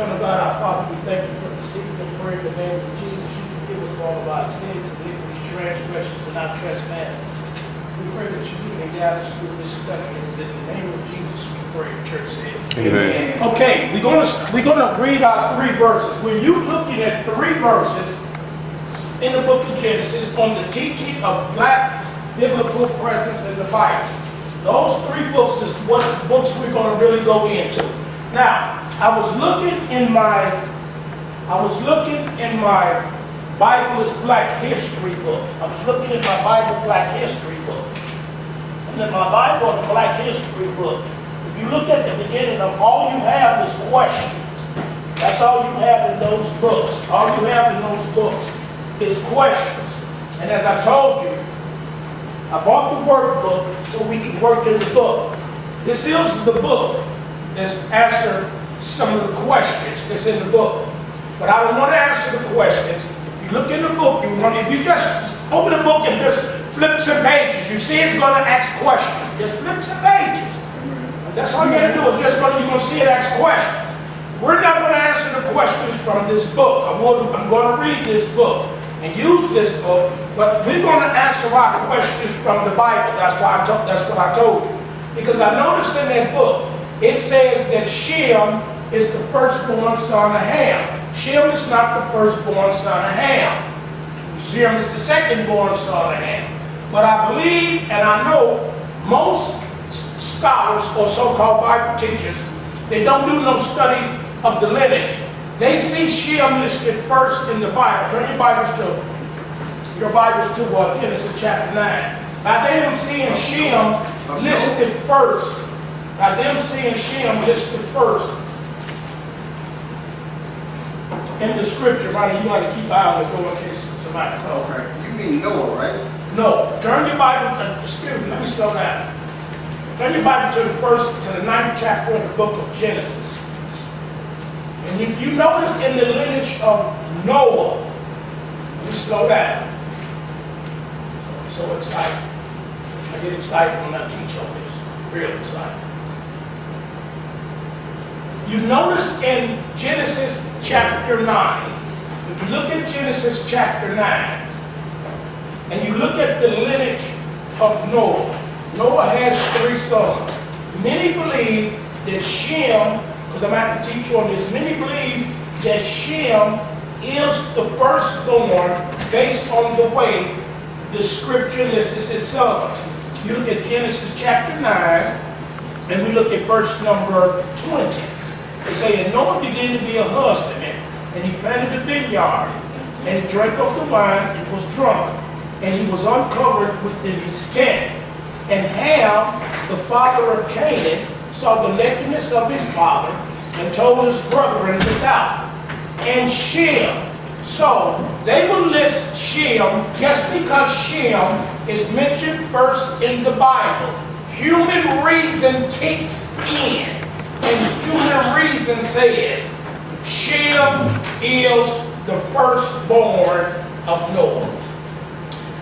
Eternal God, our Father, we thank you for this evening. Pray in the name of Jesus. You forgive us for all of our sins, iniquities, transgressions, and our trespasses. We pray that you lead and guide us through this study. It is in the name of Jesus we pray. The church said. Amen. Okay, we're gonna read our 3 verses. We're looking at 3 verses in the book of Genesis on the teaching of black biblical presence in the Bible. Those 3 books is what books we're going to really go into. Now, I was looking in my Bible's Black History book. I was looking at my Bible Black History book. And in my Bible, the Black History book, if you look at the beginning of all you have is questions. That's all you have in those books. All you have in those books is questions. And as I told you, I bought the workbook so we can work in the book. This is the book that's answered some of the questions that's in the book. But I don't want to answer the questions. If you look in the book, if you just open the book and just flip some pages, you see it's going to ask questions. Just flip some pages. And that's all you got to do is you're going to see it ask questions. We're not going to answer the questions from this book. I'm going to read this book and use this book, but we're going to answer our questions from the Bible. That's what I told you. Because I noticed in that book, it says that Shem is the firstborn son of Ham. Shem is not the firstborn son of Ham. Shem is the secondborn son of Ham. But I believe and I know most scholars or so-called Bible teachers, they don't do no study of the lineage. They see Shem listed first in the Bible. Turn your Bibles to Genesis chapter 9. By them seeing Shem listed first, in the scripture, right? You want to keep an eye on the door in case somebody comes. Okay. You mean Noah, right? No. Turn your Bible, let me slow down. Turn your Bible to the 9th chapter of the book of Genesis. And if you notice in the lineage of Noah, let me slow down. I'm so excited. I get excited when I teach on this. Real excited. You notice in Genesis chapter 9, if you look at Genesis chapter 9, and you look at the lineage of Noah, Noah has 3 sons. Many believe that Shem, because I'm going to teach you on this, many believe that Shem is the firstborn based on the way the scripture lists his sons. You look at Genesis chapter 9, and we look at verse number 20. They say, and Noah began to be a husbandman, and he planted a vineyard, and he drank of the wine and was drunk, and he was uncovered within his tent. And Ham, the father of Canaan, saw the nakedness of his father, and told his brethren without. And Shem, so they will list Shem just because Shem is mentioned first in the Bible. Human reason kicks in, and human reason says Shem is the firstborn of Noah.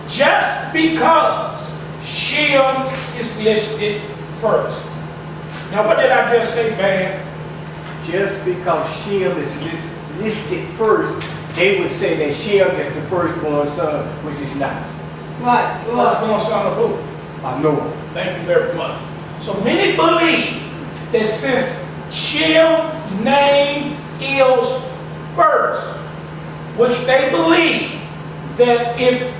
Just because Shem is listed first. Now what did I just say, man? Just because Shem is listed first, they would say that Shem is the firstborn son, which is not. Right. Firstborn son of who? I know. Thank you very much. So many believe that since Shem's name is first, which they believe that if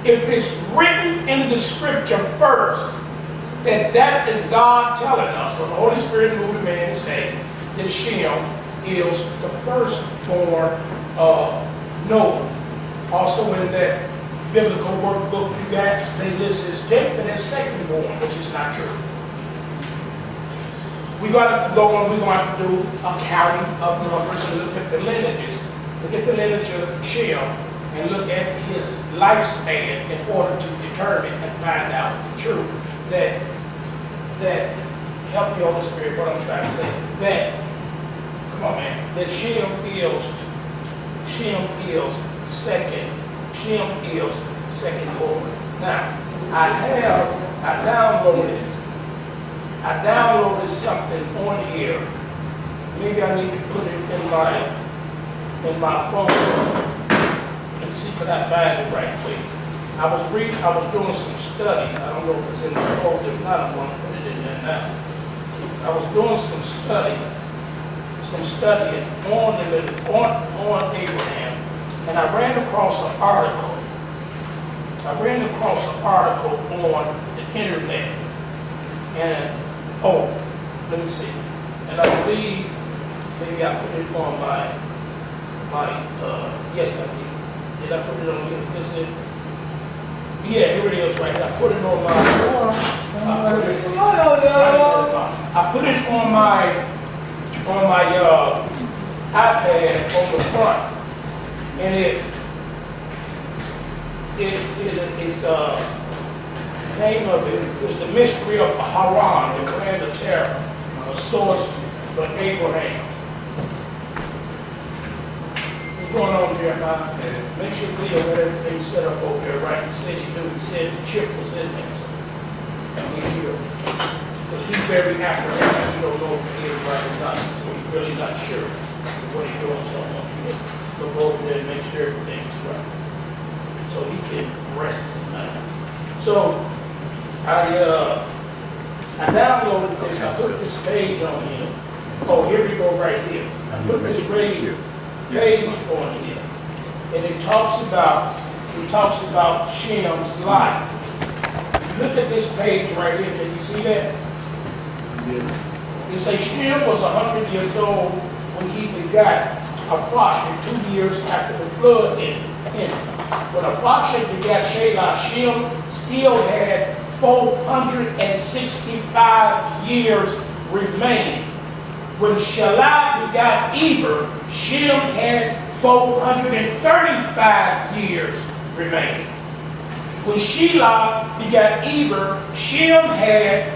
it's written in the scripture first, that is God telling us, or the Holy Spirit moving man is saying that Shem is the firstborn of Noah. Also in that biblical workbook you got, they list his Japheth as secondborn, which is not true. We're going to go on, we're going to have to do a counting of numbers and look at the lineages. Look at the lineage of Shem and look at his lifespan in order to determine and find out the truth. That help me, Holy Spirit, what I'm trying to say. That, come on man, that Shem is secondborn. Now, I downloaded something on here maybe I need to put it in my phone and see could I find it right quick. I was doing some study. I don't know if it's in the folder or not. I'm going to put it in there now. I was doing some studying on Abraham, and I ran across an article. on the internet, and let me see. And I believe maybe I put it on my yes I did. Did I put it on here? Is it? Yeah, here it is right here. I put it on my I put it on my iPad on the front, and it's name of it is The Mystery of Haran, the Land of Terror, a source for Abraham. What's going on here, man? Make sure Leo had everything set up over there right. He said he knew. He said the chip was in there. Because he's very apprehensive. He don't know if he is right or not. So he's really not sure what he's doing. So I want you to look over there and make sure everything's right, so he can rest his mind. So I downloaded this. I put this page on here. Oh, here we go right here. I put this page on here, and it talks about Shem's life. Look at this page right here. Can you see that? Yes. It says Shem was 100 years old when he begot Arphaxad 2 years after the flood ended. When Arphaxad begat Shelah, Shem still had 465 years remaining. When Shelah begat Eber, Shem had 435 years remaining. When Shelah begat Eber, Shem had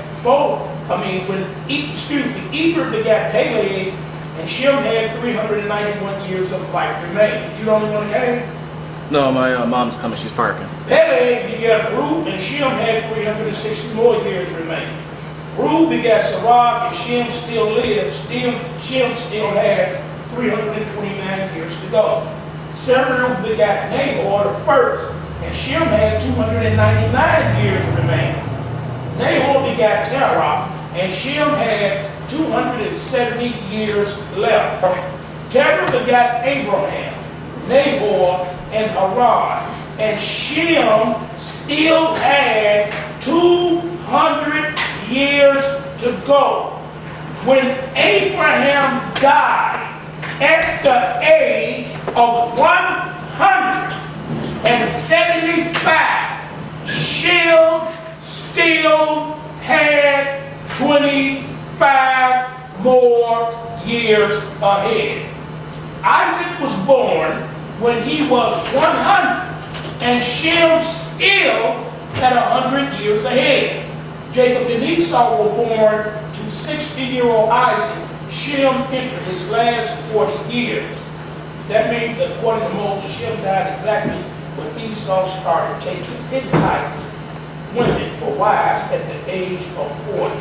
Eber begat Peleg, and Shem had 391 years of life remaining. You the only one that came? No, my mom's coming. She's parking. Peleg begat Reu, and Shem had 360 more years remaining. Reu begat Sarah, and Shem still lived. Shem still had 329 years to go. Samuel begat Nahor the first, and Shem had 299 years remaining. Nahor begat Terah, and Shem had 270 years left. Terah begat Abraham, Nahor, and Haran, and Shem still had 200 years to go. When Abraham died at the age of 175, Shem still had 25 more years ahead. Isaac was born when he was 100, and Shem still had 100 years ahead. Jacob and Esau were born to 60-year-old Isaac. Shem entered his last 40 years. That means that according to Moses, Shem died exactly when Esau started taking Hittite women for wives at the age of 40.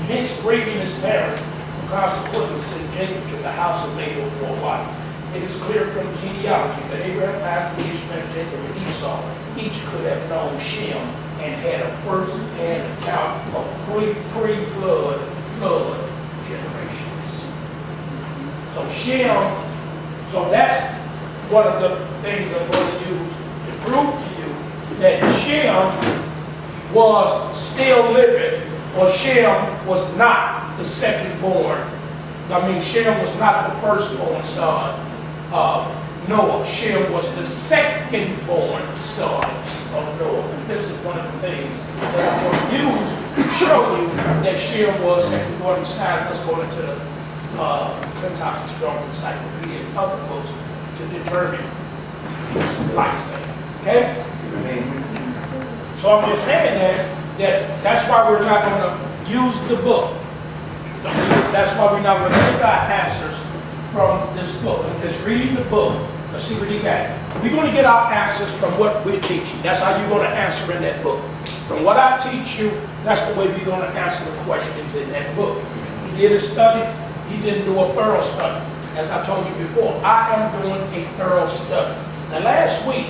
Hence grieving his parents, who consequently sent Jacob to the house of Laban for a wife. It is clear from genealogy that Abraham, Isaac, Ishmael, Jacob, and Esau each could have known Shem and had a first-hand account of pre-flood generations. So that's one of the things I'm going to use to prove to you that Shem was still living, or Shem was not the second-born. Shem was not the first-born son of Noah. Shem was the second-born son of Noah. And this is one of the things that I'm going to use to show you that Shem was second-born. Besides, let's go into the Pentateuch, Strong's Encyclopedia, and other books to determine his lifespan. Okay? So I'm just saying that's why we're not going to use the book. That's why we're not going to take our answers from this book. I'm just reading the book. Let's see what he got. We're going to get our answers from what we're teaching. That's how you're going to answer in that book. From what I teach you, that's the way we're going to answer the questions in that book. did a study, he didn't do a thorough study. As I told you before, I am doing a thorough study. Now last week,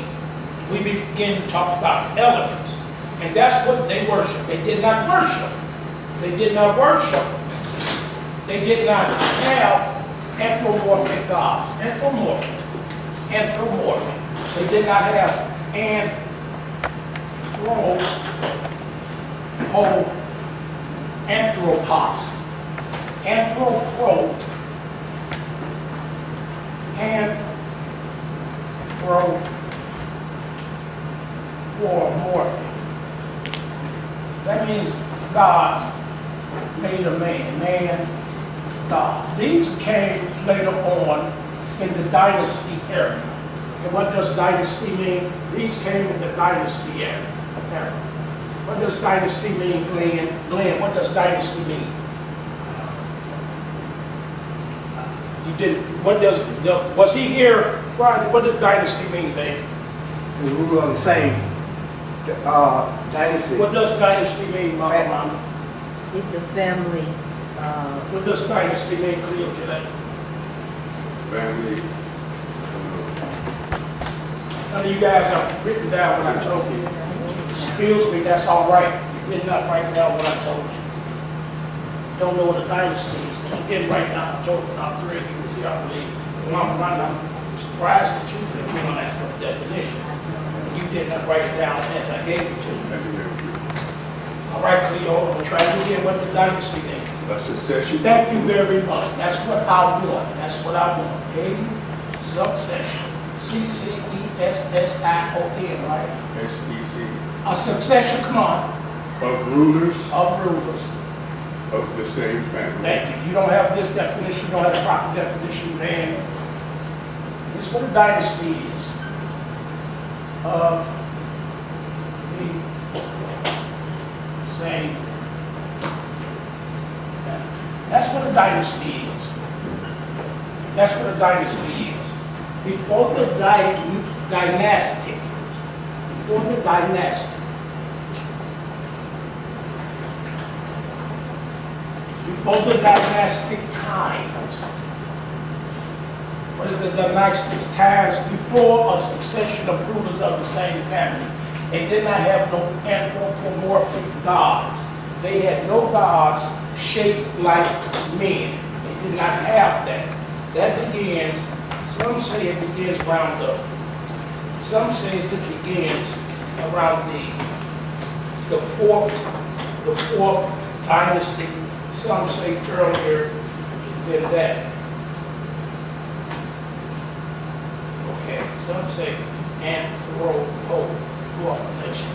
we began to talk about elements, and that's what they worship. They did not worship. They did not worship. They did not have anthropomorphic gods. Anthropomorphic. They did not have anthropos. Anthropomorphic. That means gods made a man, gods. These came later on in the dynasty era. And what does dynasty mean? These came in the dynasty era. What does dynasty mean, Glenn? Glenn, what does dynasty mean? You didn't. Was he here Friday? What does dynasty mean, babe? We were on the same dynasty. What does dynasty mean, Mama? It's a family. What does dynasty mean, Cleo, today? Family. None of you guys have written down what I told you. Excuse me, that's all right. You did not write down what I told you. Don't know what a dynasty is. You didn't write down. I told you not three of you was here, I believe. Mama, I'm surprised that you didn't want to ask for a definition. You did not write it down as I gave it to you. All right, Cleo, I'm going to try to get what the dynasty is. A succession. Thank you very much. That's what I want. That's what I want. A succession. C-C-E-S-S-I-O-N, right? S-E-C. A succession, come on, Of rulers of rulers. of the same family. Thank you. You don't have this definition, you don't have the proper definition, then this is what a dynasty is. Of the same family. That's what a dynasty is. That's what a dynasty is. Before the dynastic, before the dynastic times. What is the dynastic times? Before a succession of rulers of the same family. They did not have no anthropomorphic gods. They had no gods shaped like men. They did not have that. That begins, some say it begins around some says it begins around the fourth dynasty. Some say earlier than that. Okay, some say anthropomorphization.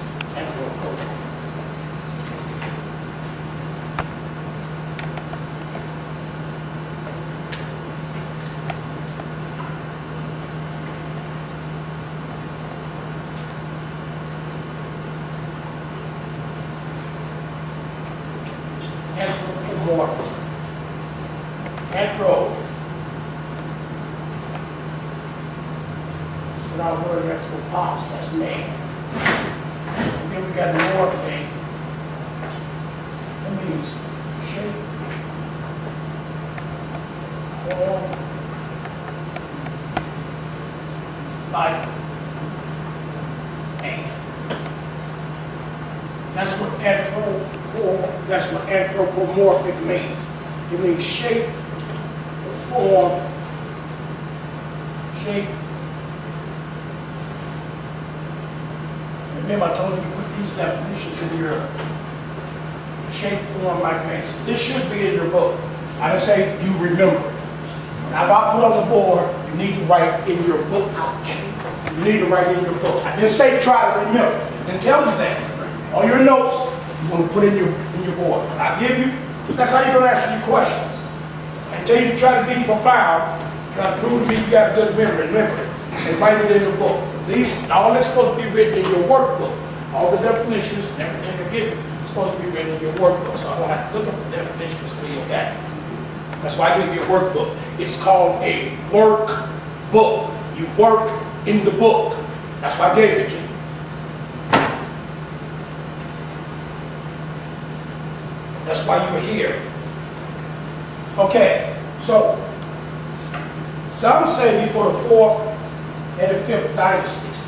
Anthro. That's what our word anthropos, that's man. And then we got morphing. That means shape, form, like, man. That's what anthropomorphic means. It means shape, form, shape. Remember I told you to put these definitions in your shape, form, like man. So this should be in your book. I didn't say you remember. Now if I put on the board, you need to write in your book. You need to write in your book. I didn't say try to remember. I didn't tell you that. All your notes, you want to put in your board. And I give you, that's how you're going to answer your questions. Until you try to be profound, try to prove to me you got a good memory. Remember it. Say write it in the book. All that's supposed to be written in your workbook. All the definitions and everything they're given is supposed to be written in your workbook. So I don't have to look up the definitions for you, okay? That's why I give you a workbook. It's called a workbook. You work in the book. That's why I gave it to you. That's why you were here. Okay, so some say before the 4th and the 5th dynasties,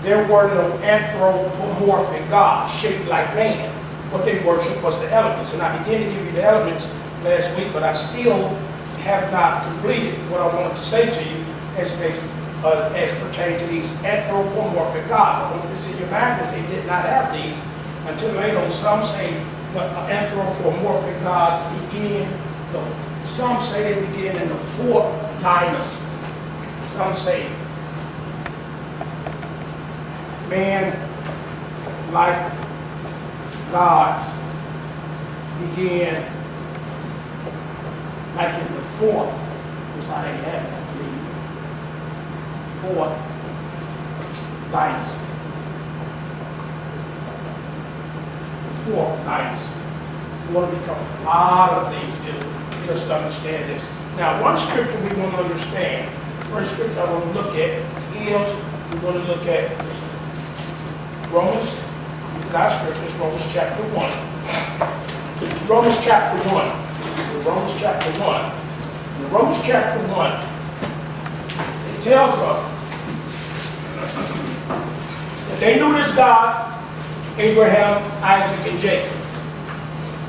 there were no anthropomorphic gods shaped like man. What they worshiped was the elements. And I began to give you the elements last week, but I still have not completed what I wanted to say to you as pertaining to these anthropomorphic gods. I want this in your mind that they did not have these until later on. Some say the anthropomorphic gods some say they begin in the 4th dynasty. Some say man-like gods began like in the 4th, was how they had it, I believe. 4th dynasty. The 4th dynasty. We want to become a lot of things to just understand this. Now, one scripture we want to understand, first scripture I want to look at is, we're going to look at Romans, God's scriptures, Romans chapter 1. Romans chapter 1. Romans chapter 1. In Romans chapter 1, it tells us that they knew this God, Abraham, Isaac, and Jacob.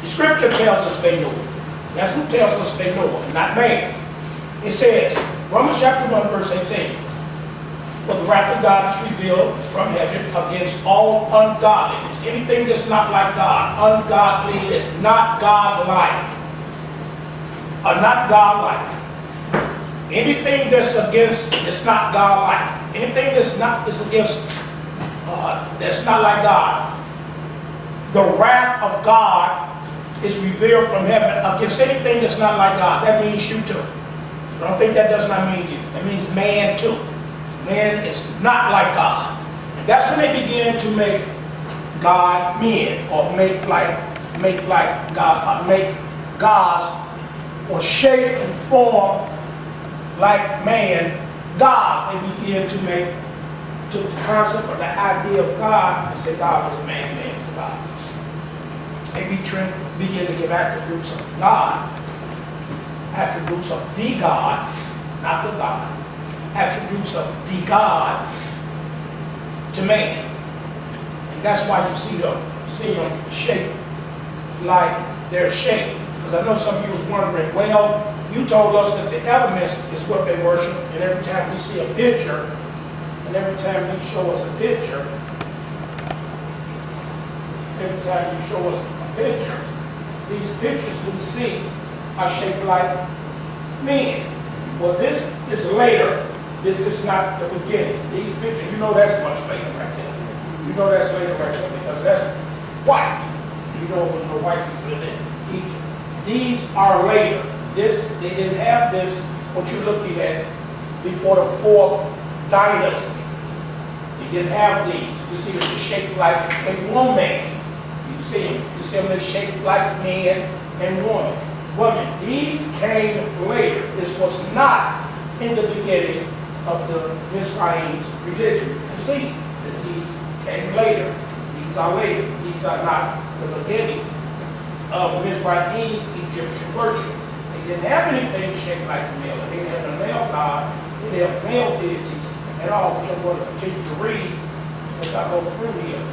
The scripture tells us they knew him. That's who tells us they know him, not man. It says, Romans chapter 1, verse 18, for the wrath of God is revealed from heaven against all ungodliness. Anything that's not like God, ungodliness, not God-like. Not God-like. Anything that's against, it's not God-like. Anything that's not is against, that's not like God. The wrath of God is revealed from heaven against anything that's not like God. That means you too. I don't think that does not mean you. That means man too. Man is not like God. And that's when they begin to make God men, or make God, make gods, or shape and form like man gods. They begin to make to the concept or the idea of God and say God was a man, man was God. They begin to give attributes of God, attributes of the gods, not the God, attributes of the gods to man. And that's why you see them shaped like they're shaped. Because I know some of you was wondering, well, you told us that the elements is what they worship, and every time we see a picture, and every time you show us a picture, these pictures we see are shaped like men. Well, this is later. This is not the beginning. These pictures, you know that's much later right there. You know that's later right there because that's white. You know it was no white people in Egypt. These are later. They didn't have this, what you're looking at, before the 4th dynasty. They didn't have these. You see this is shaped like a woman. You see them, they're shaped like man and woman. These came later. This was not in the beginning of the Mizraim's religion. You can see that these came later. These are later. These are not the beginning of Mizraim Egyptian worship. They didn't have anything shaped like a male. They didn't have a male god. They didn't have male deities at all, which I'm going to continue to read as I go through here.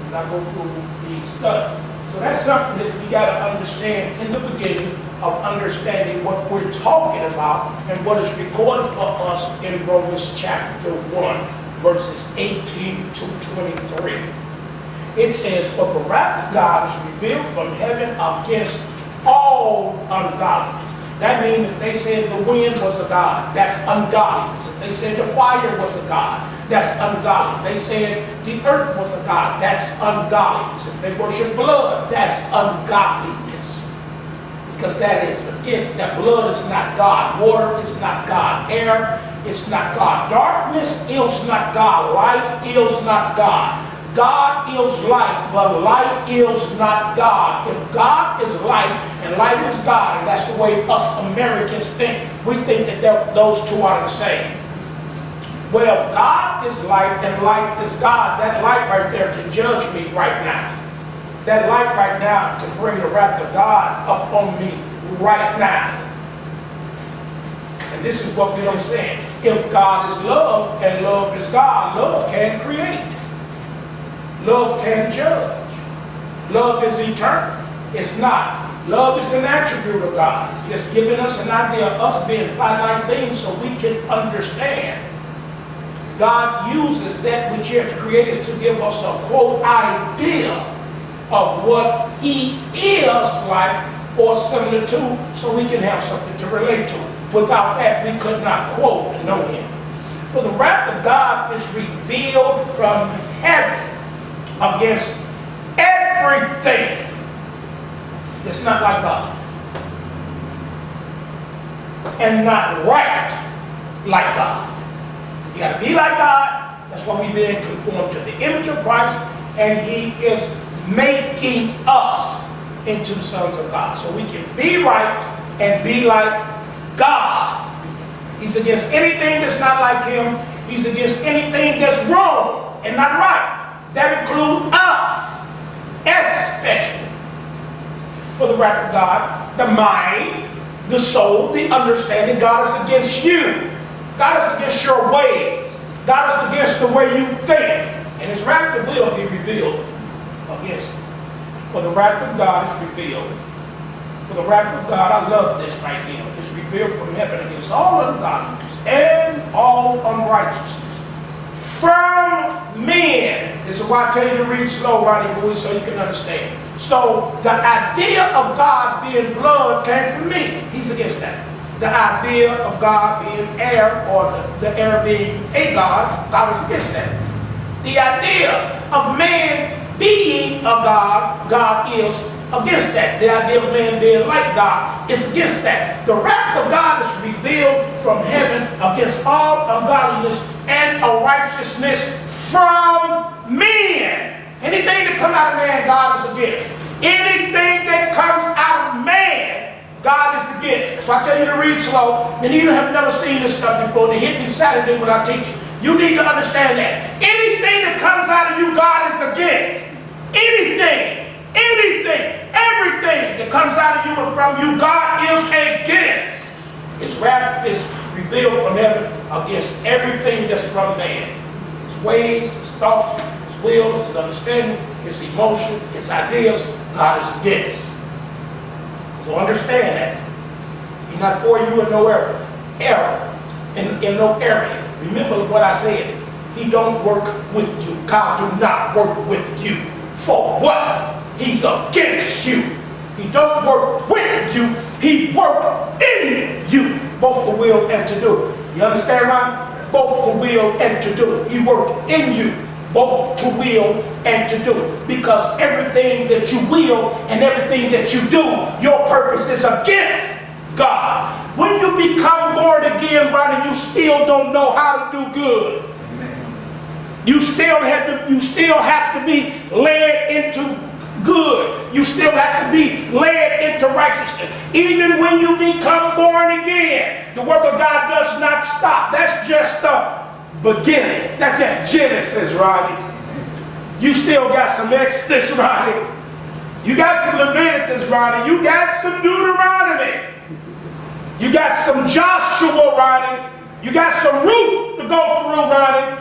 As I go through these studies. So that's something that we got to understand in the beginning of understanding what we're talking about and what is recorded for us in Romans chapter 1, verses 18 to 23. It says, for the wrath of God is revealed from heaven against all ungodliness. That means if they said the wind was a god, that's ungodliness. If they said the fire was a god, that's ungodly. If they said the earth was a god, that's ungodliness. If they worship blood, that's ungodliness. Because that is against that. Blood is not God. Water is not God. Air is not God. Darkness is not God. Light is not God. God is light, but light is not God. If God is light and light is God, and that's the way us Americans think, we think that those two are the same. Well, if God is light and light is God, that light right there can judge me right now. That light right now can bring the wrath of God up on me right now. And this is what we don't say. If God is love and love is God, love can create. Love can judge. Love is eternal. It's not. Love is an attribute of God. Just giving us an idea of us being finite beings so we can understand. God uses that which He has created to give us a quote idea of what He is like or similar to, so we can have something to relate to. Without that, we could not quote and know Him. For the wrath of God is revealed from heaven against everything that's not like God and not right like God. You got to be like God. That's why we've been conformed to the image of Christ, and He is making us into sons of God, so we can be right and be like God. He's against anything that's not like Him. He's against anything that's wrong and not right. That includes us, especially. For the wrath of God, the mind, the soul, the understanding, God is against you. God is against your ways. God is against the way you think. And His wrath will be revealed against you. For the wrath of God is revealed. For the wrath of God, I love this right here. It's revealed from heaven against all ungodliness and all unrighteousness from men. This is why I tell you to read slow, Ronnie Bowie, so you can understand. So the idea of God being blood came from me. He's against that. The idea of God being air, or the air being a God, God is against that. The idea of man being a God, God is against that. The idea of man being like God is against that. The wrath of God is revealed from heaven against all ungodliness and unrighteousness from men. Anything that comes out of man, God is against. Anything that comes out of man, God is against. So I tell you to read slow, and you have never seen this stuff before. They hit me Saturday when I teach you. You need to understand that. Anything that comes out of you, God is against. Anything, everything that comes out of you and from you, God is against. His wrath is revealed from heaven against everything that's from man. His ways, his thoughts, his will, his understanding, his emotion, his ideas, God is against. So understand that. He's not for you in no error, in no area. Remember what I said. He don't work with you. God do not work with you. For what? He's against you. He don't work with you. He works in you. Both the will and to do. You understand, right? Both to will and to do. He works in you. Both to will and to do. Because everything that you will and everything that you do, your purpose is against God. When you become born again, brother, you still don't know how to do good. You still have to be led into good. You still have to be led into righteousness. Even when you become born again, the work of God does not stop. That's just the beginning. That's just Genesis, Ronnie. You still got some Exodus, Ronnie. You got some Leviticus, Ronnie. You got some Deuteronomy. You got some Joshua, Ronnie. You got some Ruth to go through, Ronnie.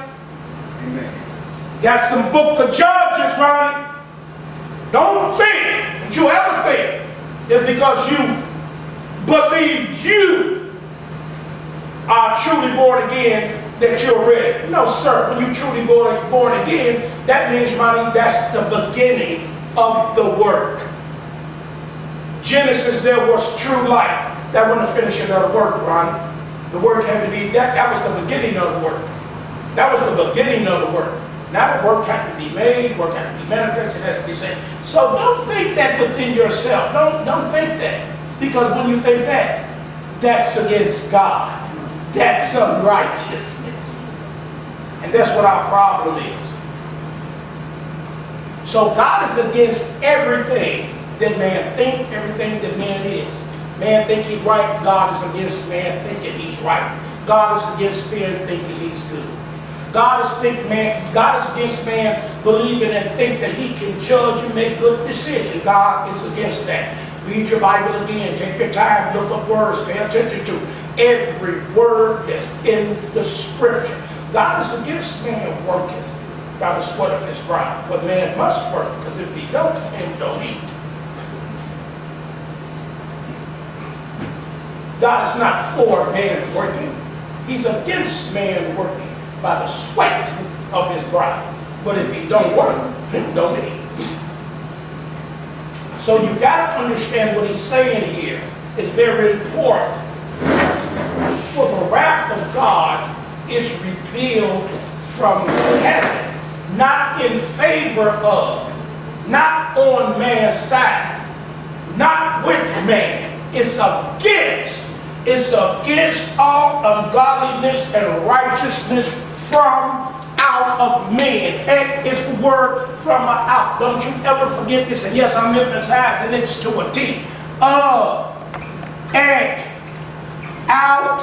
Amen. You got some Book of Judges, Ronnie. Don't think that you ever think just because you believe you are truly born again that you're ready. No, sir. When you truly born again, that means, Ronnie, that's the beginning of the work. Genesis, there was true light. That wasn't the finishing of the work, Ronnie. The work had to be, that was the beginning of the work. That was the beginning of the work. Now the work had to be made, work had to be manifested, it has to be said. So don't think that within yourself. Don't think that. Because when you think that, that's against God. That's unrighteousness. And that's what our problem is. So God is against everything that man think, everything that man is. Man think he's right, God is against man thinking he's right. God is against man thinking he's good. God is against man believing and think that he can judge and make good decisions. God is against that. Read your Bible again. Take your time. Look up words. Pay attention to. every word that's in the scripture. God is against man working by the sweat of his brow. But man must work, because if he don't, man don't eat. God is not for man working. He's against man working by the sweat of his brow. But if he don't work, he don't eat. So you got to understand what he's saying here. It's very important. For the wrath of God is revealed from heaven, not in favor of, not on man's side, not with man. It's against all ungodliness and righteousness from out of men. And it's the word from out. Don't you ever forget this. And yes, I'm emphasizing it to a T. Of, and, out,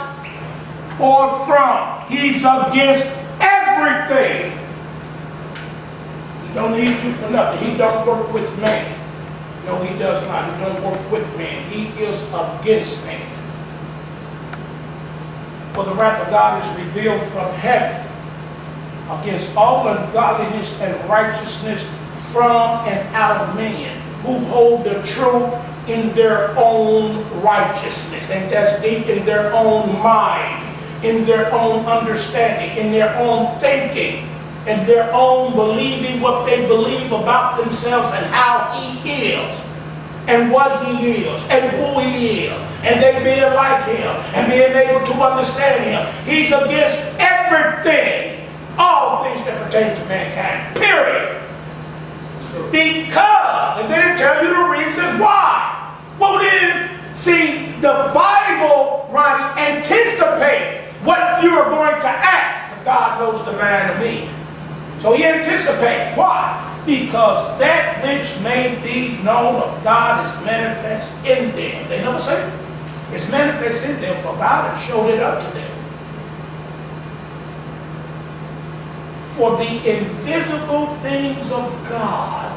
or from. He's against everything. He don't need you for nothing. He don't work with man. No, he does not. He don't work with man. He is against man. For the wrath of God is revealed from heaven against all ungodliness and righteousness from and out of men, who hold the truth in their own righteousness, and that's deep, in their own mind, in their own understanding, in their own thinking, in their own believing what they believe about themselves and how he is, and what he is, and who he is, and they being like him, and being able to understand him. He's against everything, all things that pertain to mankind, period. Because, and then it tells you the reasons why. Well then, see, the Bible, Ronnie, anticipate what you are going to ask. Because God knows the mind of me. So he anticipates. Why? Because that which may be known of God is manifest in them. They never say it. It's manifest in them, for God has showed it unto them. For the invisible things of God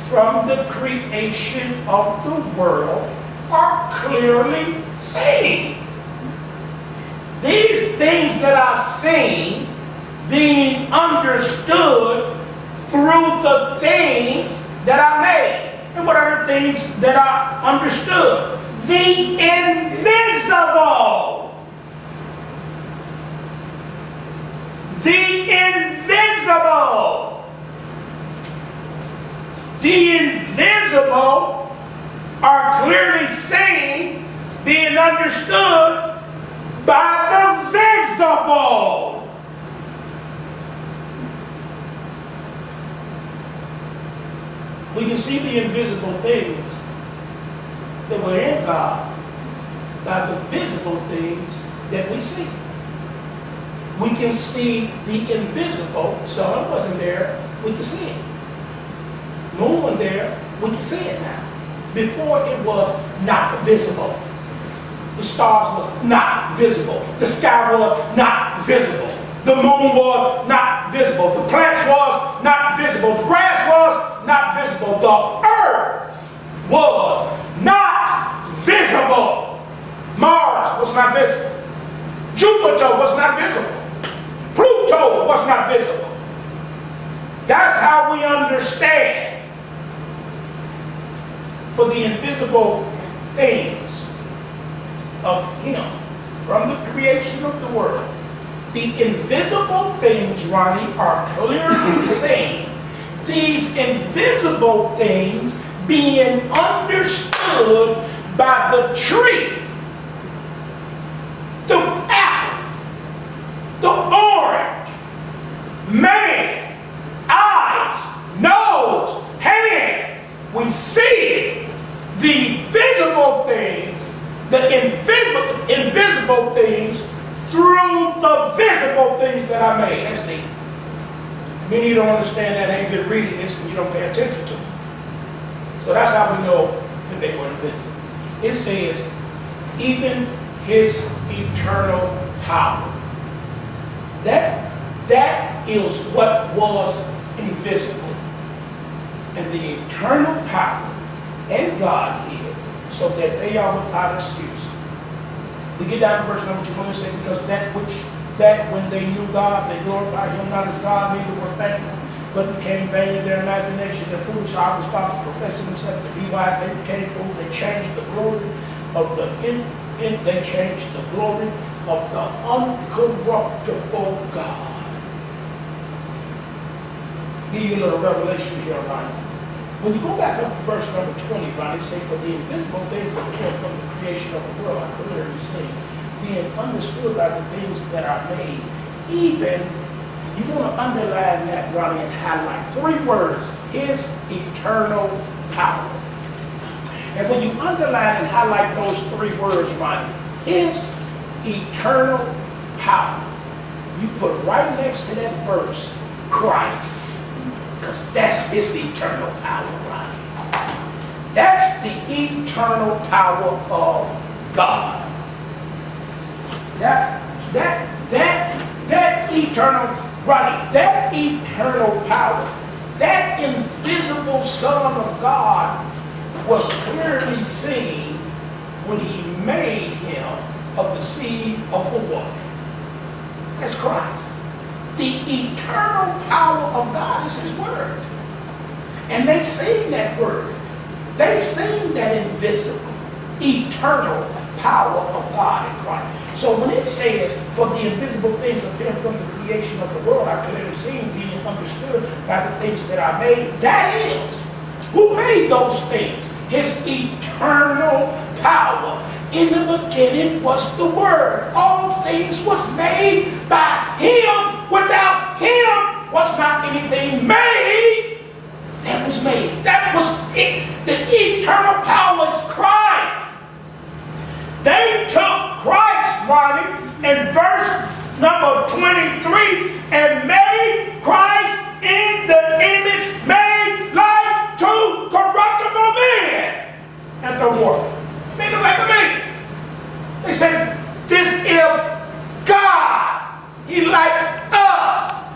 from the creation of the world are clearly seen. These things that are seen being understood through the things that are made. And what are the things that are understood? The invisible. The invisible. The invisible are clearly seen, being understood by the visible. We can see the invisible things that were in God by the visible things that we see. We can see the invisible. Sun wasn't there, we can see it. Moon wasn't there, we can see it now. Before it was not visible. The stars was not visible. The sky was not visible. The moon was not visible. The plants was not visible. The grass was not visible. The earth was not visible. Mars was not visible. Jupiter was not visible. Pluto was not visible. That's how we understand. For the invisible things of him from the creation of the world, the invisible things, Ronnie, are clearly seen. These invisible things being understood by the tree, the apple, the orange, man, eyes, nose, hands. We see the visible things, the invisible things through the visible things that I made. That's deep. Many of you don't understand that, ain't been reading this and you don't pay attention to it. So that's how we know that they were invisible. It says, even his eternal power. That is what was invisible. And the eternal power and God hid, so that they are without excuse. We get down to verse number 2 and say, because that when they knew God, they glorified him not as God, neither were thankful, but became vain in their imagination. Their foolish heart was about to professing themselves to be wise. They became fools. They changed the glory of the they changed the glory of the uncorruptible God. Give you a little revelation here, Ronnie. When you go back up to verse number 20, Ronnie, say, for the invisible things that came from the creation of the world are clearly seen, being understood by the things that are made. Even, you want to underline that, Ronnie, and highlight 3 words: his eternal power. And when you underline and highlight those 3 words, Ronnie, his eternal power, you put right next to that verse, Christ. Because that's his eternal power, Ronnie. That's the eternal power of God. That eternal, Ronnie, that eternal power, that invisible Son of God was clearly seen when he made him of the seed of a woman. That's Christ. The eternal power of God is his word. And they sing that word. They sing that invisible, eternal power of God in Christ. So when it says, for the invisible things of him from the creation of the world are clearly seen, being understood by the things that are made, that is, who made those things? His eternal power. In the beginning was the Word. All things was made by him. Without him was not anything made that was made. That was it. The eternal power is Christ. They took Christ, Ronnie, in verse number 23 and made Christ in the image made like to corruptible men. Anthropomorphic. Made him like a man. They said, this is God. He like us.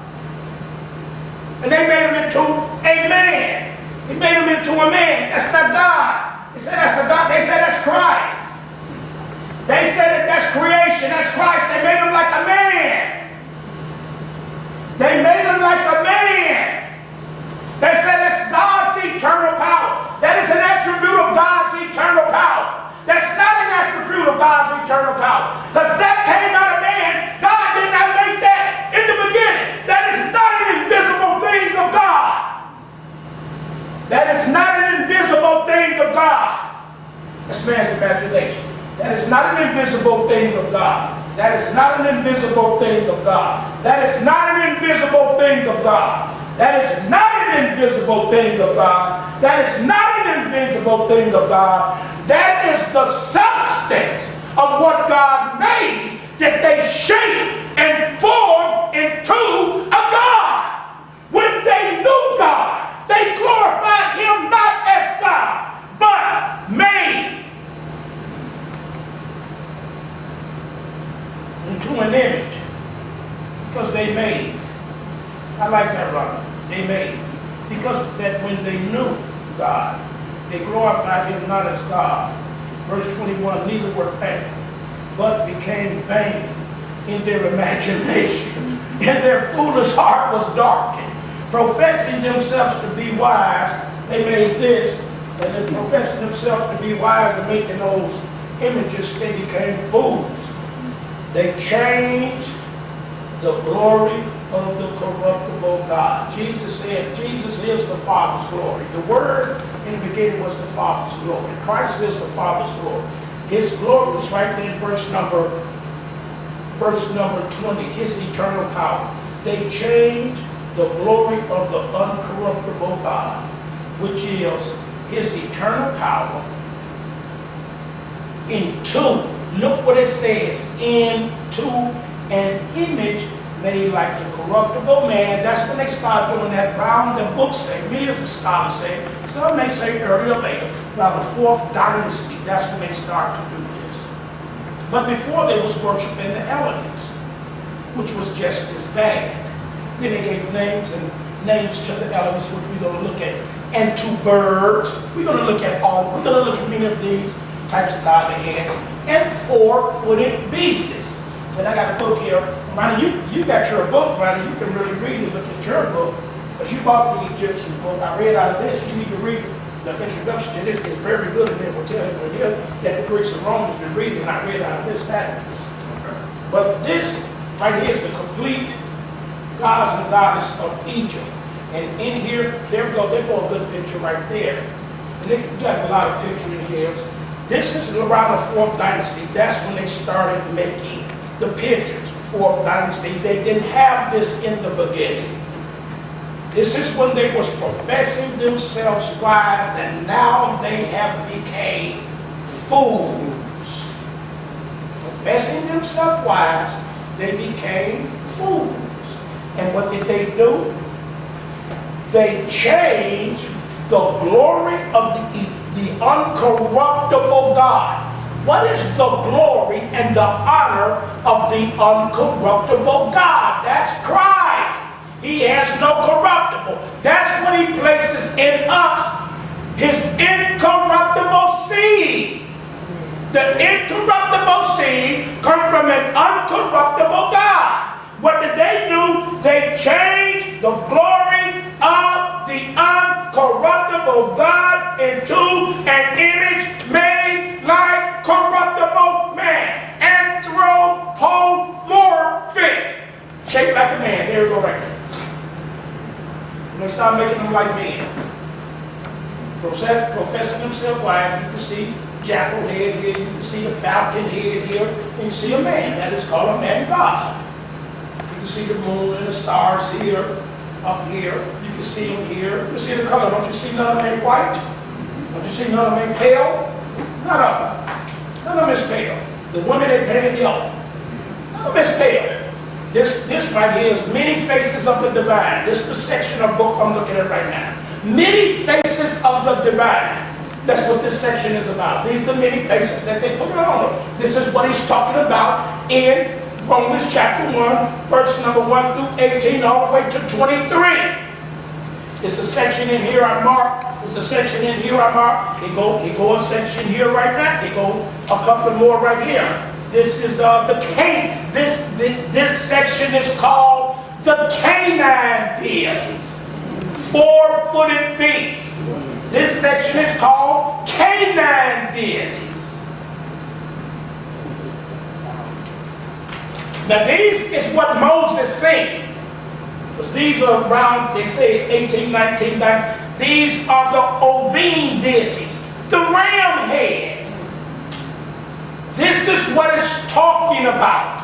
And they made him into a man. They made him into a man. That's not God. They said that's a God. They said that's Christ. They said that that's creation. That's Christ. They made him like a man. They made him like a man. They said that's God's eternal power. That is an attribute of God's eternal power. That's not an attribute of God's eternal power. Because that came out of man. God did not make that in the beginning. That is not an invisible thing of God. That is not an invisible thing of God. That's man's imagination. That is not an invisible thing of God. That is not an invisible thing of God. That is not an invisible thing of God. That is not an invisible thing of God. That is not an invisible thing of God. That is the substance of what God made that they shaped and formed into a God. When they knew God, they glorified him not as God, but made into an image. Because they made. I like that, Robert. They made. Because that when they knew God, they glorified him not as God. Verse 21, neither were thankful, but became vain in their imagination, and their foolish heart was darkened. Professing themselves to be wise, they made this, and then professing themselves to be wise and making those images, they became fools. They changed the glory of the corruptible God. Jesus said, Jesus is the Father's glory. The Word in the beginning was the Father's glory. Christ is the Father's glory. His glory is right there in verse number 20, his eternal power. They changed the glory of the uncorruptible God, which is his eternal power, into, look what it says, into an image made like the corruptible man. That's when they start doing that round the books say, millions of scholars say, some may say earlier or later, around the 4th dynasty, that's when they start to do this. But before they was worshiping the elements, which was just as bad. Then they gave names to the elements, which we're going to look at, and to birds. We're going to look at many of these types of God they had, and four-footed beasts. And I got a book here. Ronnie, you got your book, Ronnie. You can really read and look at your book. Because you bought the Egyptian book. I read out of this. You need to read the introduction to this. It's very good. And it will tell you when you're that the Greeks and Romans been reading. And I read out of this Saturday. But this right here is the complete gods and goddess of Egypt. And in here, there we go. They go a good picture right there. And they got a lot of picture in here. This is around the 4th dynasty. That's when they started making the pictures. 4th dynasty. They didn't have this in the beginning. This is when they was professing themselves wise, and now they have became fools. Professing themselves wise, they became fools. And what did they do? They changed the glory of the uncorruptible God. What is the glory and the honor of the uncorruptible God? That's Christ. He has no corruptible. That's what he places in us, his incorruptible seed. The incorruptible seed comes from an uncorruptible God. What did they do? They changed the glory of the uncorruptible God into an image made like corruptible man. Anthropomorphic. Shaped like a man. There we go right there. We're going to start making them like men. Professing themselves wise. You can see jackal head here. You can see a falcon head here. And you see a man. That is called a man God. You can see the moon and the stars here, up here. You can see them here. You can see the color. Don't you see none of them ain't white? Don't you see none of them ain't pale? None of them. None of them is pale. The one that they painted yellow. None of them is pale. This right here is many faces of the divine. This is the section of book I'm looking at right now. Many faces of the divine. That's what this section is about. These are the many faces that they put on. This is what he's talking about in Romans chapter 1, verse number 1 through 18, all the way to 23. It's a section in here I marked. It's a section in here I marked. He go a section here right now. He go a couple more right here. This is the Canaan. This section is called the Canaan deities. Four-footed beasts. This section is called Canaan deities. Now these is what Moses said. Because these are around, they say 18, 19, 19. These are the ovine deities. The ram head. This is what it's talking about.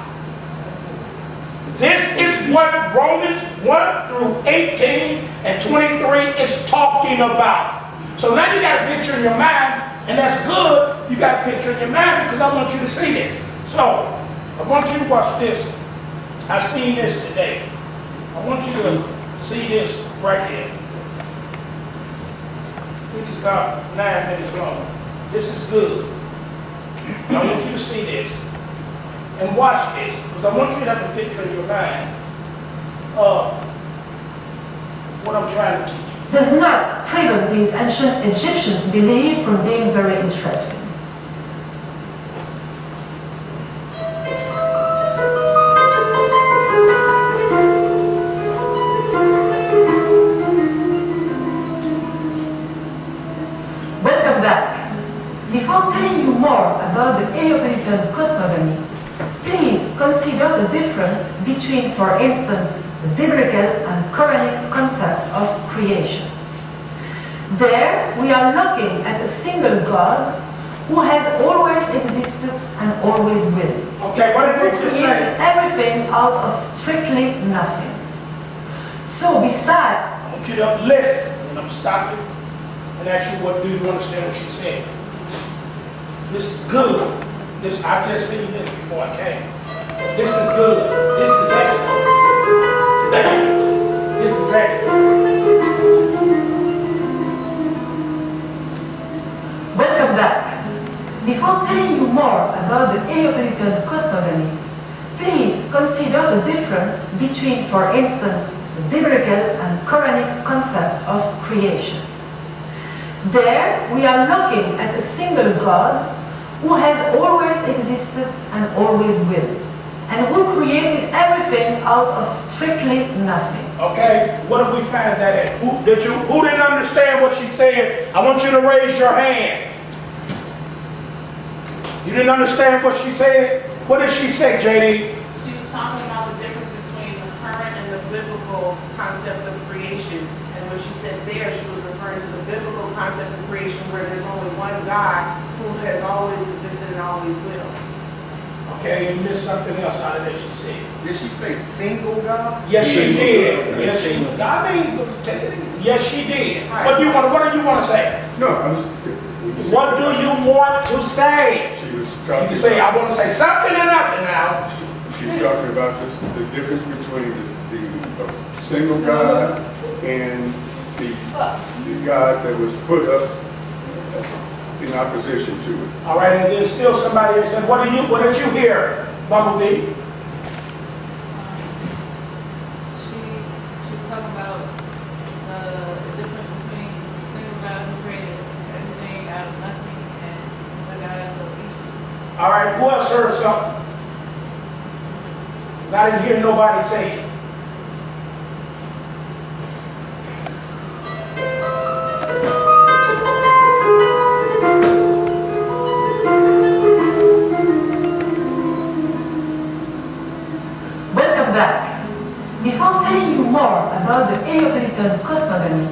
This is what Romans 1 through 18 and 23 is talking about. So now you got a picture in your mind, and that's good. You got a picture in your mind because I want you to see this. So I want you to watch this. I seen this today. I want you to see this right here. It's about 9 minutes long. This is good. I want you to see this and watch this because I want you to have a picture in your mind of what I'm trying to teach you. Does not prevent these ancient Egyptians' belief from being very interesting. Welcome back. Before telling you more about the Heliopolitan cosmogony, please consider the difference between, for instance, the biblical and Quranic concept of creation. There, we are looking at a single God who has always existed and always will. Okay, what did they just say? Everything out of strictly nothing. So besides, I want you to listen, and I'm stopping and ask you do you understand what she's saying? This is good. I've just seen this before I came. This is good. This is excellent. This is excellent. welcome back. Before telling you more about the Heliopolitan cosmogony, please consider the difference between, for instance, the biblical and Quranic concept of creation. There, we are looking at a single God who has always existed and always will, and who created everything out of strictly nothing. Okay, what did we find that at? Who didn't understand what she said? I want you to raise your hand. You didn't understand what she said? What did she say, JD? She was talking about the difference between the current and the biblical concept of creation. And when she said there, she was referring to the biblical concept of creation where there's only one God who has always existed and always will. Okay, you missed something else out of that she said. Did she say single God? Yes, she Single did. God. Yes, she did. I mean, take it easy. Yes, she did. Right. What do you want to say? No, I was. What do you want to say? She was You talking can say, about, I want to say something or nothing now. she was talking about the difference between the single God and the God that was put up in opposition to it. All right, and there's still somebody that said, what did you hear, Bumblebee? She was talking about the difference between the single God who created everything out of nothing and the God that's of each. All right, who else heard something? Because I didn't hear nobody say it. Welcome back. Before telling you more about the Neapolitan cosmogony,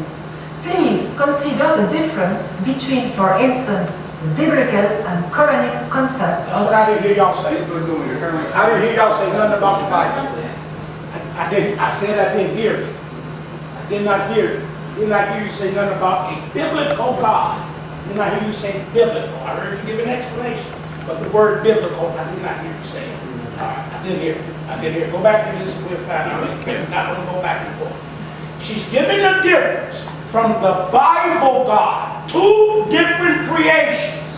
please consider the difference between, for instance, the biblical and Quranic concept That's of what I didn't hear y'all say. We're doing the current. I didn't hear y'all say nothing about the Bible. I didn't. I said I didn't hear it. I did not hear it. Did not hear you say nothing about a biblical God. Did not hear you say biblical. I heard you give an explanation, but the word biblical, I did not hear you say it. I didn't hear it. I didn't hear it. Go back to this with I'm not going to go back and forth. She's giving the difference from the Bible God, two different creations.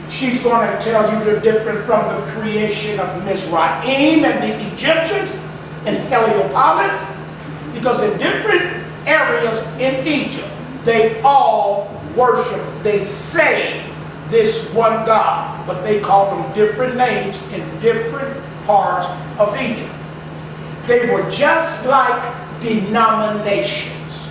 She's going to tell you the difference from the creation of Mizraim and the Egyptians and Heliopolis, because in different areas in Egypt, they all worship, they say this one God, but they call them different names in different parts of Egypt. They were just like denominations.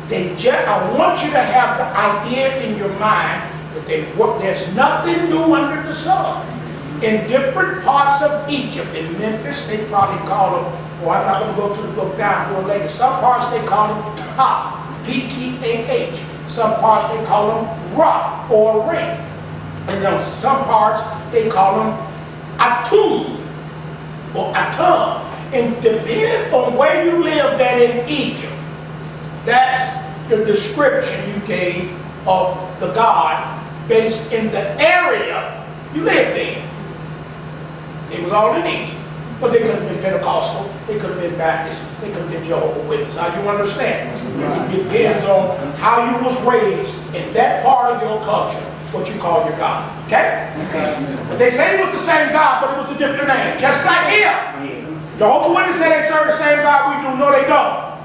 I want you to have the idea in your mind that there's nothing new under the sun. In different parts of Egypt, in Memphis, they probably call them, I'm not going to go through the book down here later. Some parts they call them Ptah, P-T-A-H. Some parts they call them Ra or Re. And in some parts they call them Atum or Atum. And depending on where you lived at in Egypt, that's the description you gave of the God based in the area you lived in. It was all in Egypt. But they could have been Pentecostal, they could have been Baptist, they could have been Jehovah's Witness. Now you understand. It depends on how you was raised in that part of your culture, what you call your God. Okay? But they say it was the same God, but it was a different name. Just like here. Jehovah's Witnesses say they serve the same God we do. No, they don't.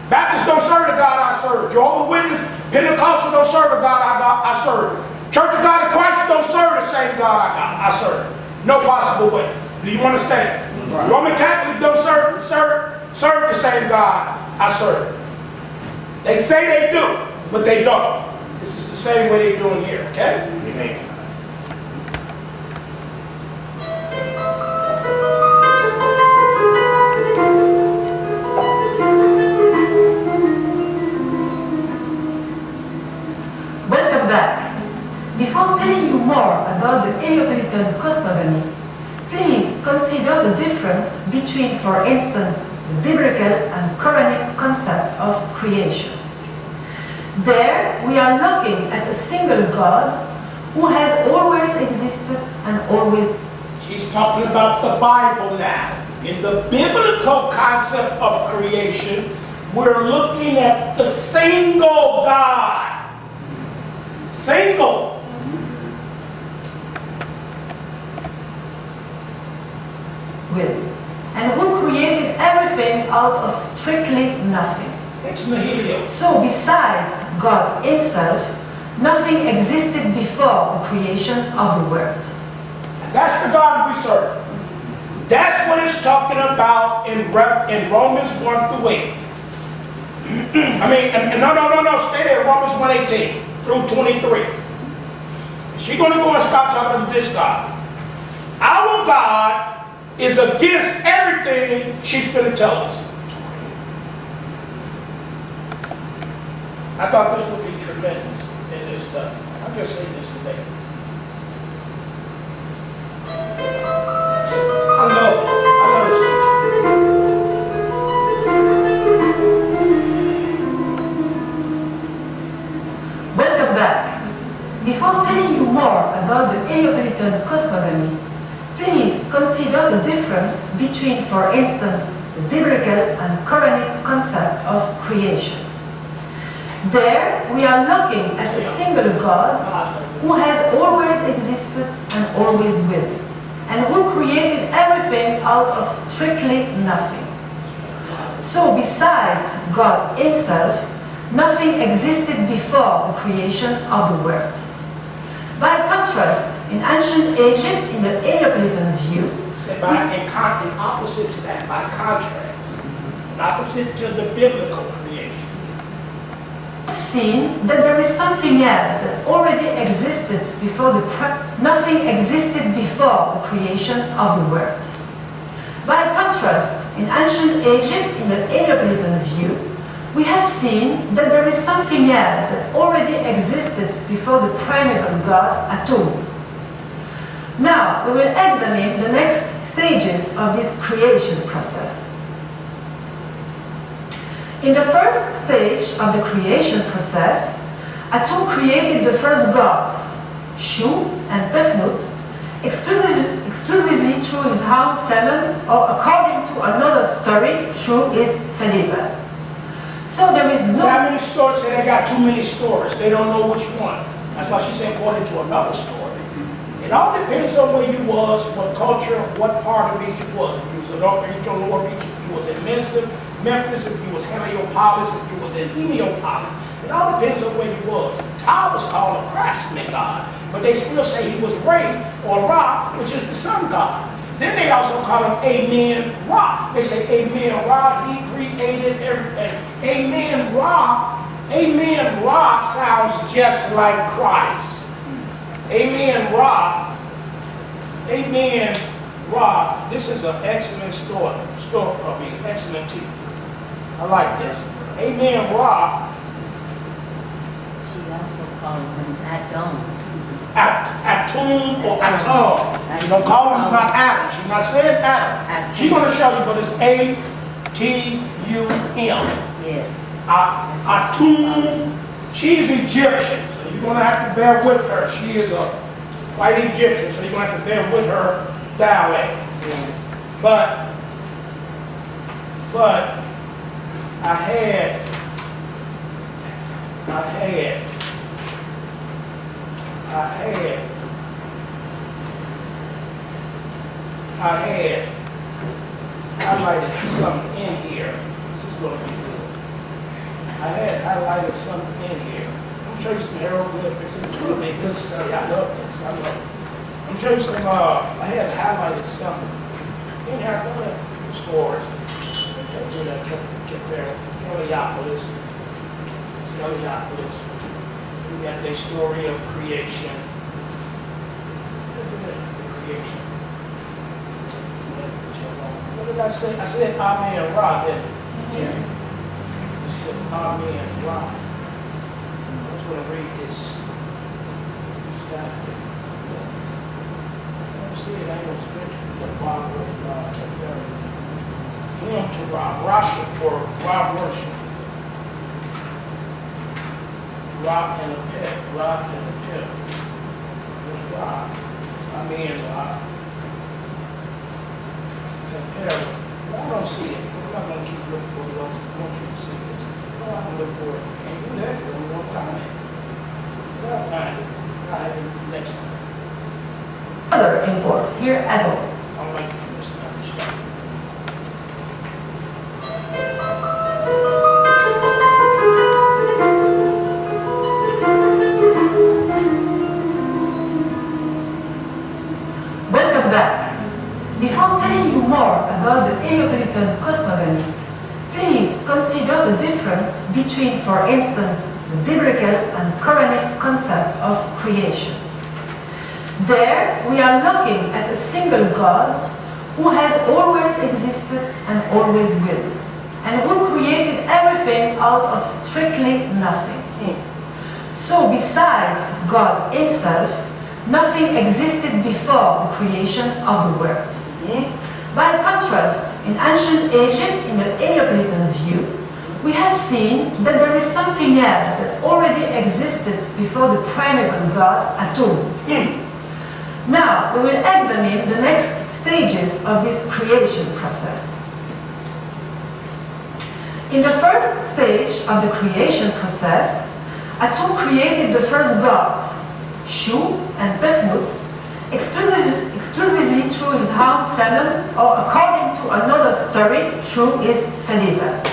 Baptists don't serve the God I serve. Jehovah's Witnesses, Pentecostals don't serve the God I serve. Church of God in Christ don't serve the same God I serve. No possible way. Do you understand? Right. Roman Catholics don't serve the same God I serve. They say they do, but they don't. This is the same way they're doing here, okay? Amen. Welcome back. Before telling you more about the Neapolitan cosmogony, please consider the difference between, for instance, the biblical and Quranic concept of creation. There, we are looking at a single God who has always existed and always. She's talking about the Bible now. In the biblical concept of creation, we're looking at the single God. Single. Will, and who created everything out of strictly nothing. Ex nihilo. So besides God himself, Nothing existed before the creation of the world. That's the God we serve. That's what it's talking about in Romans 1 through 8. No, stay there, Romans 1:18 through 23. She's going to go and stop talking to this God. Our God is against everything she's going to tell us. I thought this would be tremendous in this study. I'm just saying this today. I love it. I love this scripture. Welcome back. Before telling you more about the Heliopolitan cosmogony, please consider the difference between, for instance, the biblical and Quranic concept of creation. There, we are looking at a single God who has always existed and always will, and who created everything out of strictly nothing. So besides God himself, nothing existed before the creation of the world. By contrast, in ancient Egypt, in the Heliopolitan view, in opposite to that, by contrast, in opposite to the biblical creation, we've seen that there is something else that already existed before nothing existed before the creation of the world. By contrast, in ancient Egypt, in the Heliopolitan view, we have seen that there is something else that already existed before the primeval God Atum. Now, we will examine the next stages of this creation process. In the first stage of the creation process, Atum created the first gods, Shu and Tefnut, exclusively through his own semen, or according to another story, through his saliva. So there is no... So how many stories? Say they got too many stories. They don't know which one. That's why she said according to another story. It all depends on where you was, what culture, what part of Egypt was. If you was in Upper Egypt, Lower Egypt, if you was in Memphis, if you was Heliopolis, if you was in Heliopolis. It all depends on where you was. Ptah was called a craftsman god, but they still say he was Re or Ra, which is the sun god. Then they also call him Amen Ra. They say Amen Ra, he created everything. Amen Ra sounds just like Christ. Amen Ra. This is an excellent excellent teaching. I like this. Amen Ra. She also called him Adam. Atum or Atum. She don't call him not Adam. She's not saying Adam. She's going to show you, but it's A-T-U-M. Yes. Atum. She's Egyptian, so you're going to have to bear with her. She is a white Egyptian, so you're going to have to bear with her dialect. Yes. But I had highlighted something in here. This is going to be good. I had highlighted something in here. I'm going to show you some hieroglyphics. It's going to be a good study. I love this. I love it. I'm going to show you some, I had highlighted something. In here, I'm going to scores. Heliopolis. We got the story of creation. Creation. What did I say? I said Amen Ra, didn't I? Yes. I said Amen Ra. I was going to read this. I don't see it. I don't see the Father of God. Him to Ra. Worship or Ra worship. Ra and a pet. Ra and a pet. There's Ra. Amen Ra. Compare. I don't see it. I'm not going to keep looking for it. I want you to see this. I'm not going to look for it. Can't do that for one more time. I'll find it. I'll have it next time. other import here at all. I don't like this kind of stuff. Neopolitan cosmogony, please consider the difference between, for instance, the biblical and Quranic concept of creation. There, we are looking at a single God who has always existed and always will, and who created everything out of strictly nothing. So besides God himself, nothing existed before the creation of the world. By contrast, in ancient Egypt, in the Neopolitan view, we have seen that there is something else that already existed before the primeval God Atum. Now, we will examine the next stages of this creation process. In the first stage of the creation process, Atum created the first gods, Shu and Tefnut, exclusively through his own semen, or according to another story, through his saliva.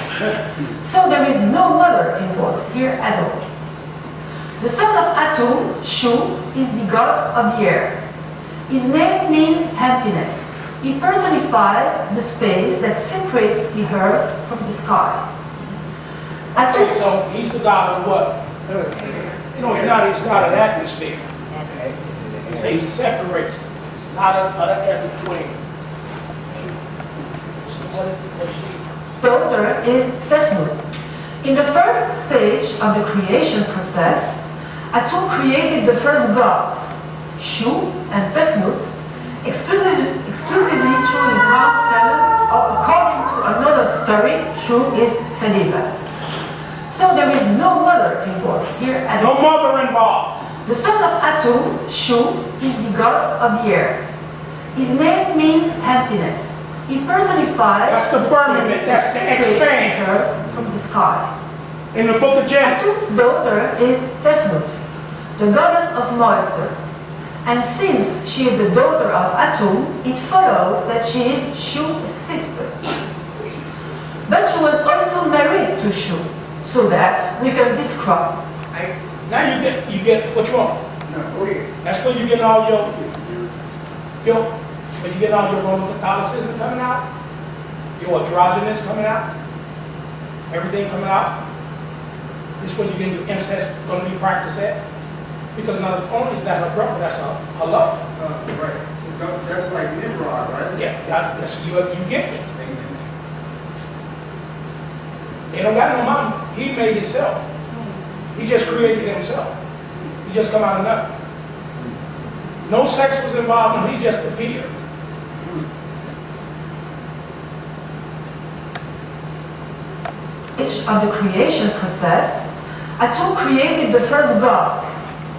So there is no mother involved here at all. The son of Atum, Shu, is the god of the air. His name means emptiness. He personifies the space that separates the earth from the sky. Okay, so he's the God of what? No, he's not. He's God of atmosphere. He say he separates. It's not an air between. So what is the Daughter is Tefnut. In the first stage of the creation process, Atum created the first gods, Shu and Tefnut, exclusively through his own semen, or according to another story, through his saliva. So there is no mother involved here at all. No mother involved. The son of Atum, Shu, is the god of the air. His name means emptiness. He personifies That's the firmament, that's the expanse. From the sky. In the book of Genesis. Atum's daughter is Tefnut, the goddess of moisture. And since she is the daughter of Atum, it follows that she is Shu's sister. But she was also married to Shu, so that we can describe. Now you get what you want. No, go ahead. That's where you get all your when you get all your Roman Catholicism coming out, your androgynous coming out, everything coming out. This is when you get your incest going to be practiced at. Because not only is that her brother, that's her love. Right. So that's like Nimrod, right? Yeah, that's you get it. They don't got no mama. He made himself. He just created himself. He just come out of nothing. No sex was involved, and he just appeared. Of the creation process, Atum created the first gods,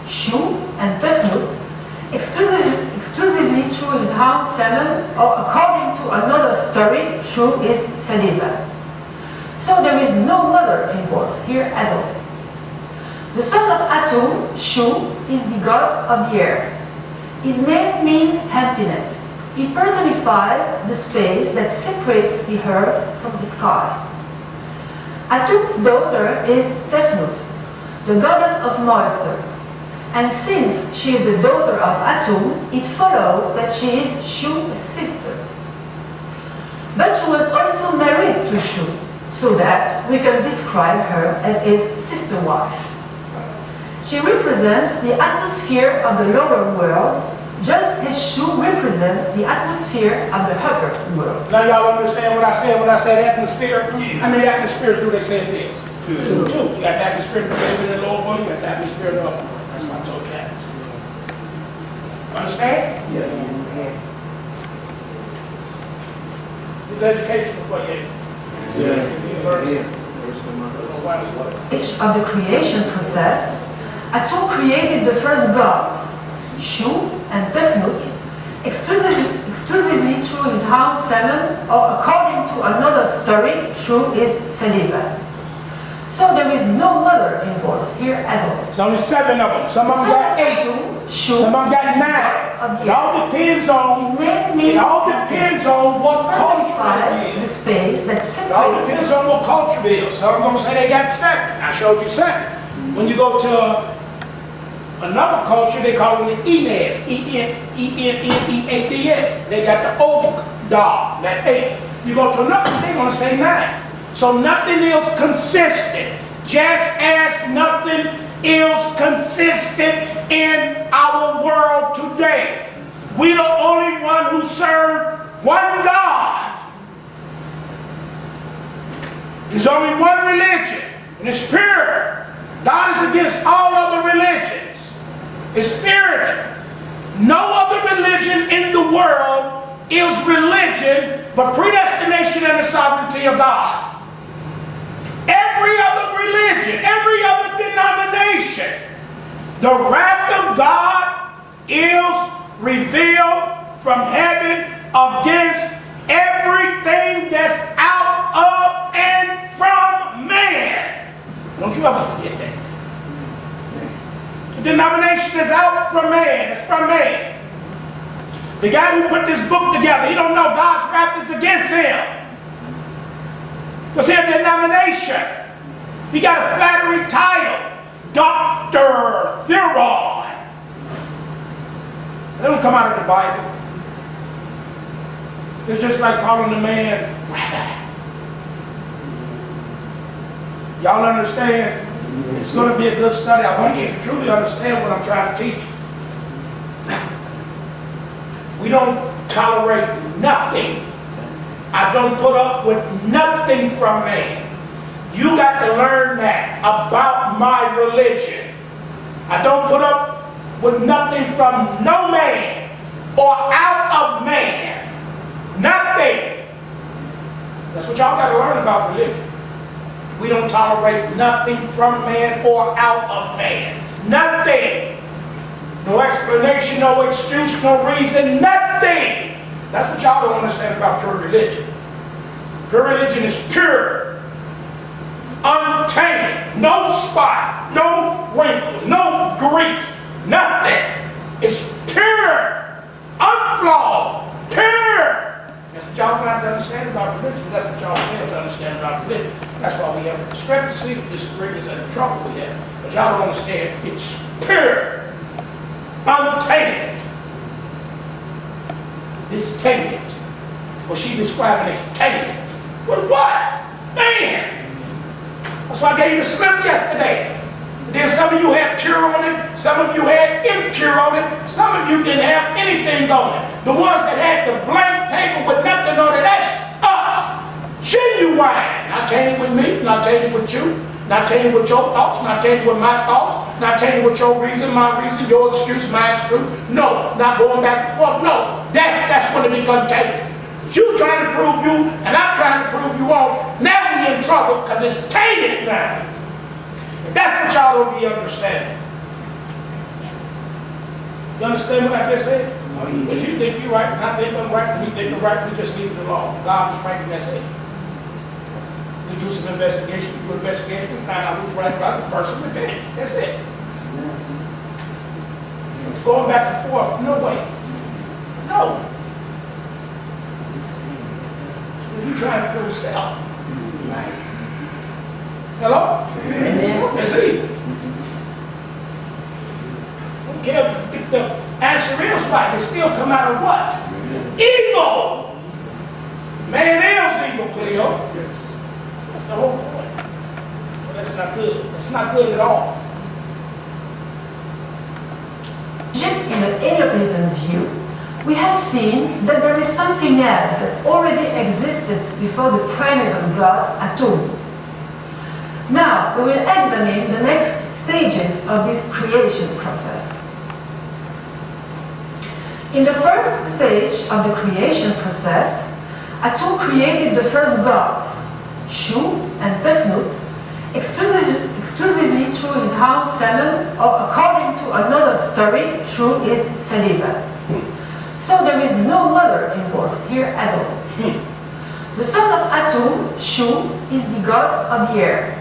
Shu and Tefnut, exclusively through his own semen, or according to another story, through his saliva. So there is no mother involved here at all. The son of Atum, Shu, is the god of the air. His name means emptiness. He personifies the space that separates the earth from the sky. Atum's daughter is Tefnut, the goddess of moisture. And since she is the daughter of Atum, it follows that she is Shu's sister. But she was also married to Shu, so that we can describe her as his sister wife. She represents the atmosphere of the lower world, just as Shu represents the atmosphere of the upper world. Now y'all understand what I said when I said atmosphere? How many atmospheres do they say it is? Two. You got the atmosphere in the lower world, you got the atmosphere in the upper world. That's why I told you. Understand? Yeah. This education before you. Yes. Each of the creation process, Atum created the first gods, Shu and Tefnut, exclusively through his own semen, or according to another story, through his saliva. So there is no mother involved here at all. It's only 7 of them. Some of them got 8. Some of them got 9. It all depends on. It all depends on what culture it The is. space that It all separates. depends on what culture it is. So I'm going to say they got 7. I showed you 7. When you go to another culture, they call them the Enads, E-N-E-N-E-A-D-S. They got the old dog, that 8. You go to another, they're going to say 9. So nothing is consistent. Just as nothing is consistent in our world today. We the only one who serve one God. There's only one religion, and it's pure. God is against all other religions. It's spiritual. No other religion in the world is religion but predestination and the sovereignty of God. Every other religion, every other denomination, the wrath of God is revealed from heaven against everything that's out of and from man. Don't you ever forget that. The denomination is out from man. It's from man. The guy who put this book together, he don't know God's wrath is against him. Because he's a denomination. He got a flattering title, Dr. Theron. They don't come out of the Bible. It's just like calling the man rabbi. Y'all understand? It's going to be a good study. I want you to truly understand what I'm trying to teach you. We don't tolerate nothing. I don't put up with nothing from man. You got to learn that about my religion. I don't put up with nothing from no man or out of man. Nothing. That's what y'all got to learn about religion. We don't tolerate nothing from man or out of man. Nothing. No explanation, no excuse, no reason, nothing. That's what y'all don't understand about pure religion. Pure religion is pure, untainted, no spot, no wrinkle, no grease, nothing. It's pure, unflawed, pure. That's what y'all got to understand about religion. That's what y'all fail to understand about religion. That's why we have a discrepancy, disagreements, and the trouble we have. Because y'all don't understand it's pure, untainted. It's tainted. Well, she describing it as tainted. With what? Man! That's why I gave you the slip yesterday. Then some of you had pure on it, some of you had impure on it, some of you didn't have anything on it. The ones that had the blank paper with nothing on it, that's us. Genuine. Not tainted with me, not tainted with you, not tainted with your thoughts, not tainted with my thoughts, not tainted with your reason, my reason, your excuse, my excuse. No, not going back and forth. No, that's when it becomes tainted. You trying to prove you, and I'm trying to prove you wrong. Now we in trouble because it's tainted now. And that's what y'all don't be understanding. You understand what I just said? Because you think you're right, and I think I'm right, and we think I'm right, we just leave it alone. God is right, and that's it. We do some investigation, we do investigation, we find out who's right about the person repent. That's it. Going back and forth, no way. No. You trying to prove self. Right. Hello? Self is evil. Don't care if the answer is right, it still come out of what? Evil. Man is evil, Cleo. That's the whole point. Well, that's not good. That's not good at all. In the Neoplaton view, we have seen that there is something else that already existed before the primeval God, Atum. Now, we will examine the next stages of this creation process. In the first stage of the creation process, Atum created the first gods, Shu and Tefnut, exclusively through his own semen, or according to another story, through his saliva. So there is no mother involved here at all. The son of Atum, Shu, is the god of the air.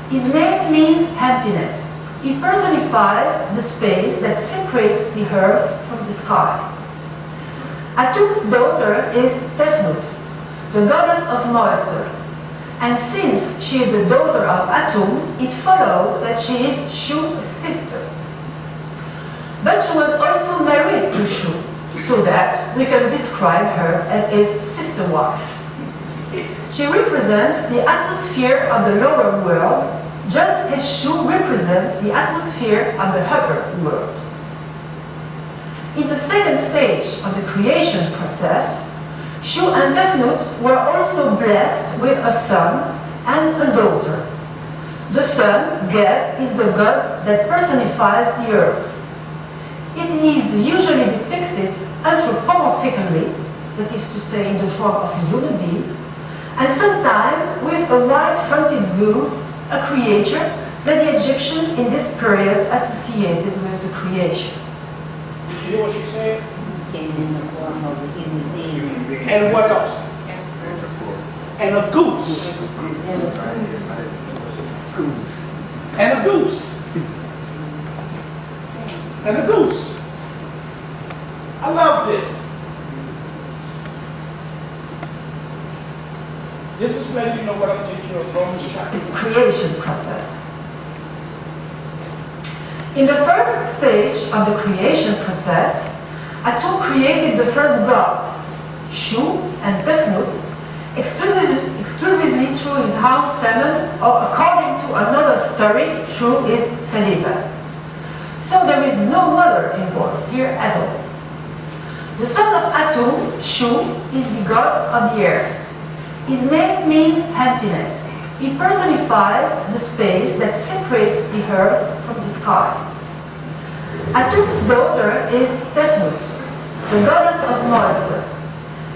His name means emptiness. He personifies the space that separates the earth from the sky. Atum's daughter is Tefnut, the goddess of moisture. And since she is the daughter of Atum, it follows that she is Shu's sister. But she was also married to Shu, so that we can describe her as his sister wife. She represents the atmosphere of the lower world, just as Shu represents the atmosphere of the upper world. In the second stage of the creation process, Shu and Tefnut were also blessed with a son and a daughter. The son, Geb, is the god that personifies the earth. It is usually depicted anthropomorphically, that is to say in the form of a human being, and sometimes with a white-fronted goose, a creature that the Egyptians in this period associated with the creation. Did you hear what she said? He came in the form of a human being. And what else? And a goose. And a goose. And a goose. I love this. This is letting you know what I'm teaching you in Romans chapter. Is the creation process. In the first stage of the creation process, Atum created the first gods, Shu and Tefnut, exclusively through his house Semen, or according to another story, through his celibacy. So there is no mother involved here at all. The son of Atum, Shu, is the god of the earth. His name means emptiness. He personifies the space that separates the earth from the sky. Atum's daughter is Tefnut, the goddess of moisture.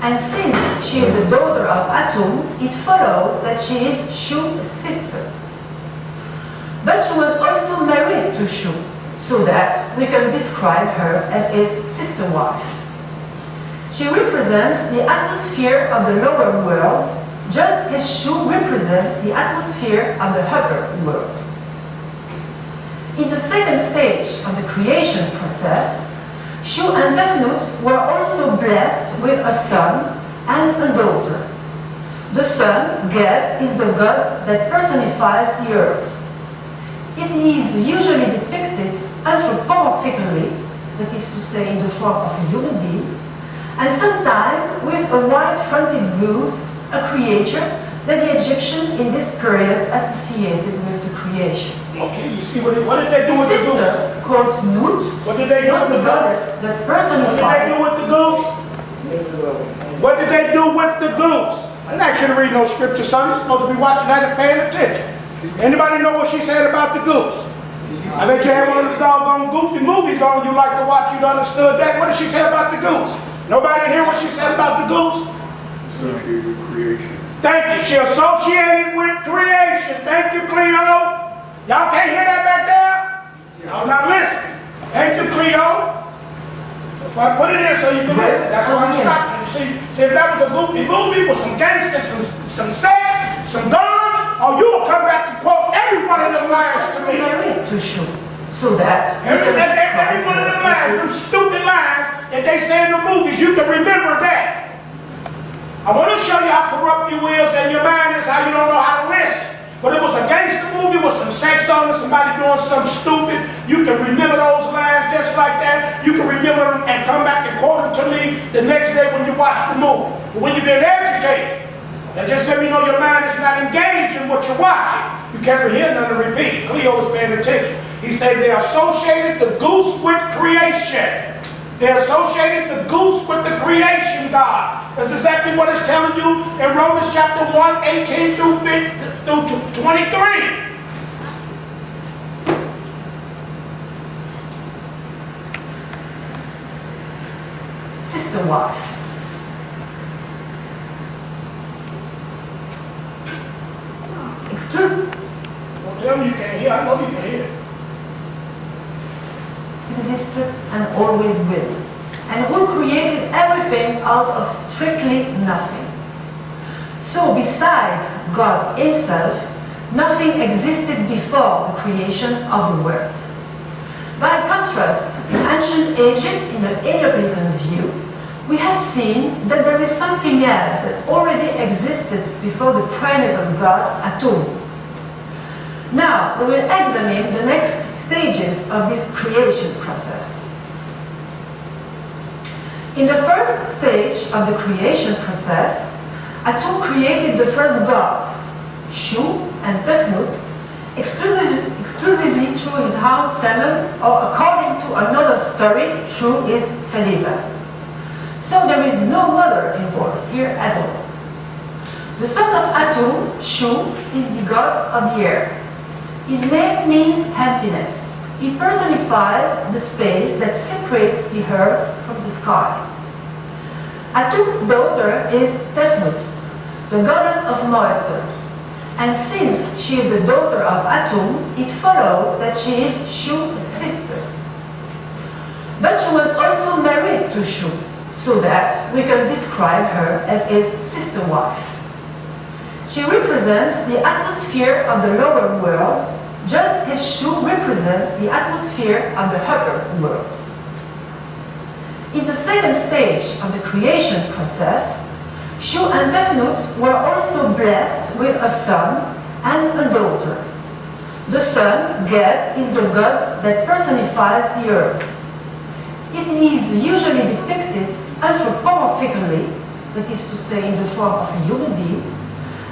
And since she is the daughter of Atum, it follows that she is Shu's sister. But she was also married to Shu, so that we can describe her as his sister wife. She represents the atmosphere of the lower world, just as Shu represents the atmosphere of the upper world. In the second stage of the creation process, Shu and Tefnut were also blessed with a son and a daughter. The son, Geb, is the god that personifies the earth. It is usually depicted anthropomorphically, that is to say in the form of a human being, and sometimes with a white-fronted goose, a creature that the Egyptians in this period associated with the creation. Okay, you see what did they do with the goose? Sister, called Nut, What did they do was with the the goose? goddess that What did they personified. do with the goose? What did they do with the goose? I'm not sure to read no scripture, son. You're supposed to be watching that and paying attention. Anybody know what she said about the goose? I bet you had one of the doggone goofy movies on you like to watch. You'd understood that. What did she say about the goose? Nobody hear what she said about the goose? Associated with creation. Thank you. She associated with creation. Thank you, Cleo. Y'all can't hear that back there? Y'all not listening. Thank you, Cleo. That's why I put it in so you can listen. That's why I'm stopping. You see, if that was a goofy movie with some gangsters, some sex, some guns, oh, you will come back and quote every one of them lines to me. Married to Shu, so that Every one of them lines, them stupid lines that they say in the movies, you can remember that. I want to show you how corrupt your wheels and your mind is, how you don't know how to listen. But it was a gangster movie with some sex on it, somebody doing something stupid. You can remember those lines just like that. You can remember them and come back and quote them to me the next day when you watch the movie. But when you've been educated, now just let me know your mind is not engaged in what you're watching. You can't hear none and repeat it. Cleo was paying attention. He said they associated the goose with creation. They associated the goose with the creation God. That's exactly what it's telling you in Romans chapter 1, 18 through 23. sister wife. Exclusive. Don't tell me you can't hear. I know you can hear. Existed and always will, and who created everything out of strictly nothing. So besides God himself, nothing existed before the creation of the world. By contrast, in ancient Egypt, in the Heliopolitan view, we have seen that there is something else that already existed before the prenatal god Atum. Now, we will examine the next stages of this creation process. In the first stage of the creation process, Atum created the first gods, Shu and Tefnut, exclusively through his hound semen, or according to another story, through his saliva. So there is no mother involved here at all. The son of Atum, Shu, is the god of the air. His name means emptiness. He personifies the space that separates the earth from the sky. Atum's daughter is Tefnut, the goddess of moisture. And since she is the daughter of Atum, it follows that she is Shu's sister. But she was also married to Shu, so that we can describe her as his sister wife. She represents the atmosphere of the lower world, just as Shu represents the atmosphere of the upper world. In the second stage of the creation process, Shu and Tefnut were also blessed with a son and a daughter. The son, Geb, is the god that personifies the earth. It is usually depicted anthropomorphically, that is to say in the form of a human being,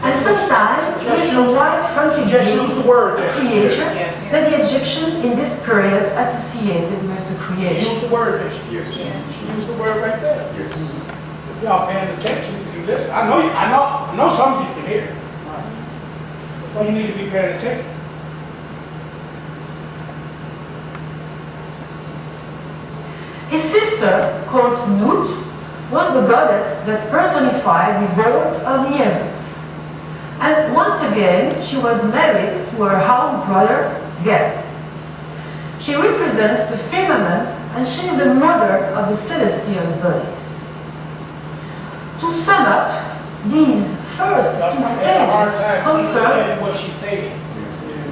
and sometimes with a white-fronted creature that the Egyptian in this period associated with the creation. She used the word, didn't she? Yes. She used the word right there. Yes. If y'all paying attention, you can listen. I know some of you can hear. That's why you need to be paying attention. His sister, called Nut, was the goddess that personified the vault of the heavens. And once again, she was married to her half brother, Geb. She represents the firmament, and she is the mother of the celestial bodies. To sum up, these first I two had a hard stages time concern. understanding what she's saying.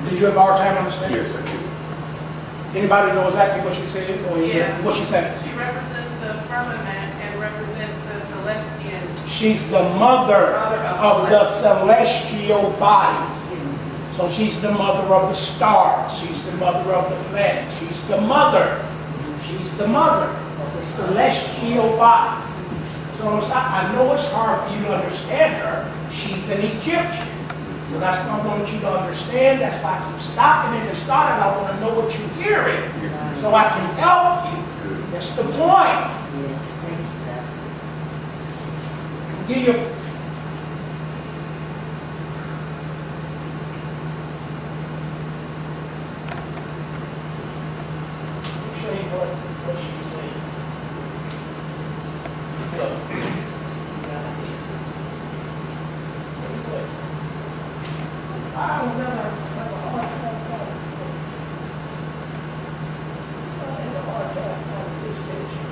Did you have a hard time understanding? Yes, I do. Anybody know exactly what she said or Yeah. what she said? She represents the firmament and represents the celestial. She's the mother of the celestial bodies. So she's the mother of the stars. She's the mother of the planets. She's the mother. She's the mother of the celestial bodies. So I know it's hard for you to understand her. She's an Egyptian. So that's what I want you to understand. That's why I keep stopping it and starting. I want to know what you're hearing so I can help you. That's the point. Yes, thank you, Pastor. Give you. Show you what she's saying. Look. I don't know. Have a hard time. I have a hard time finding this picture.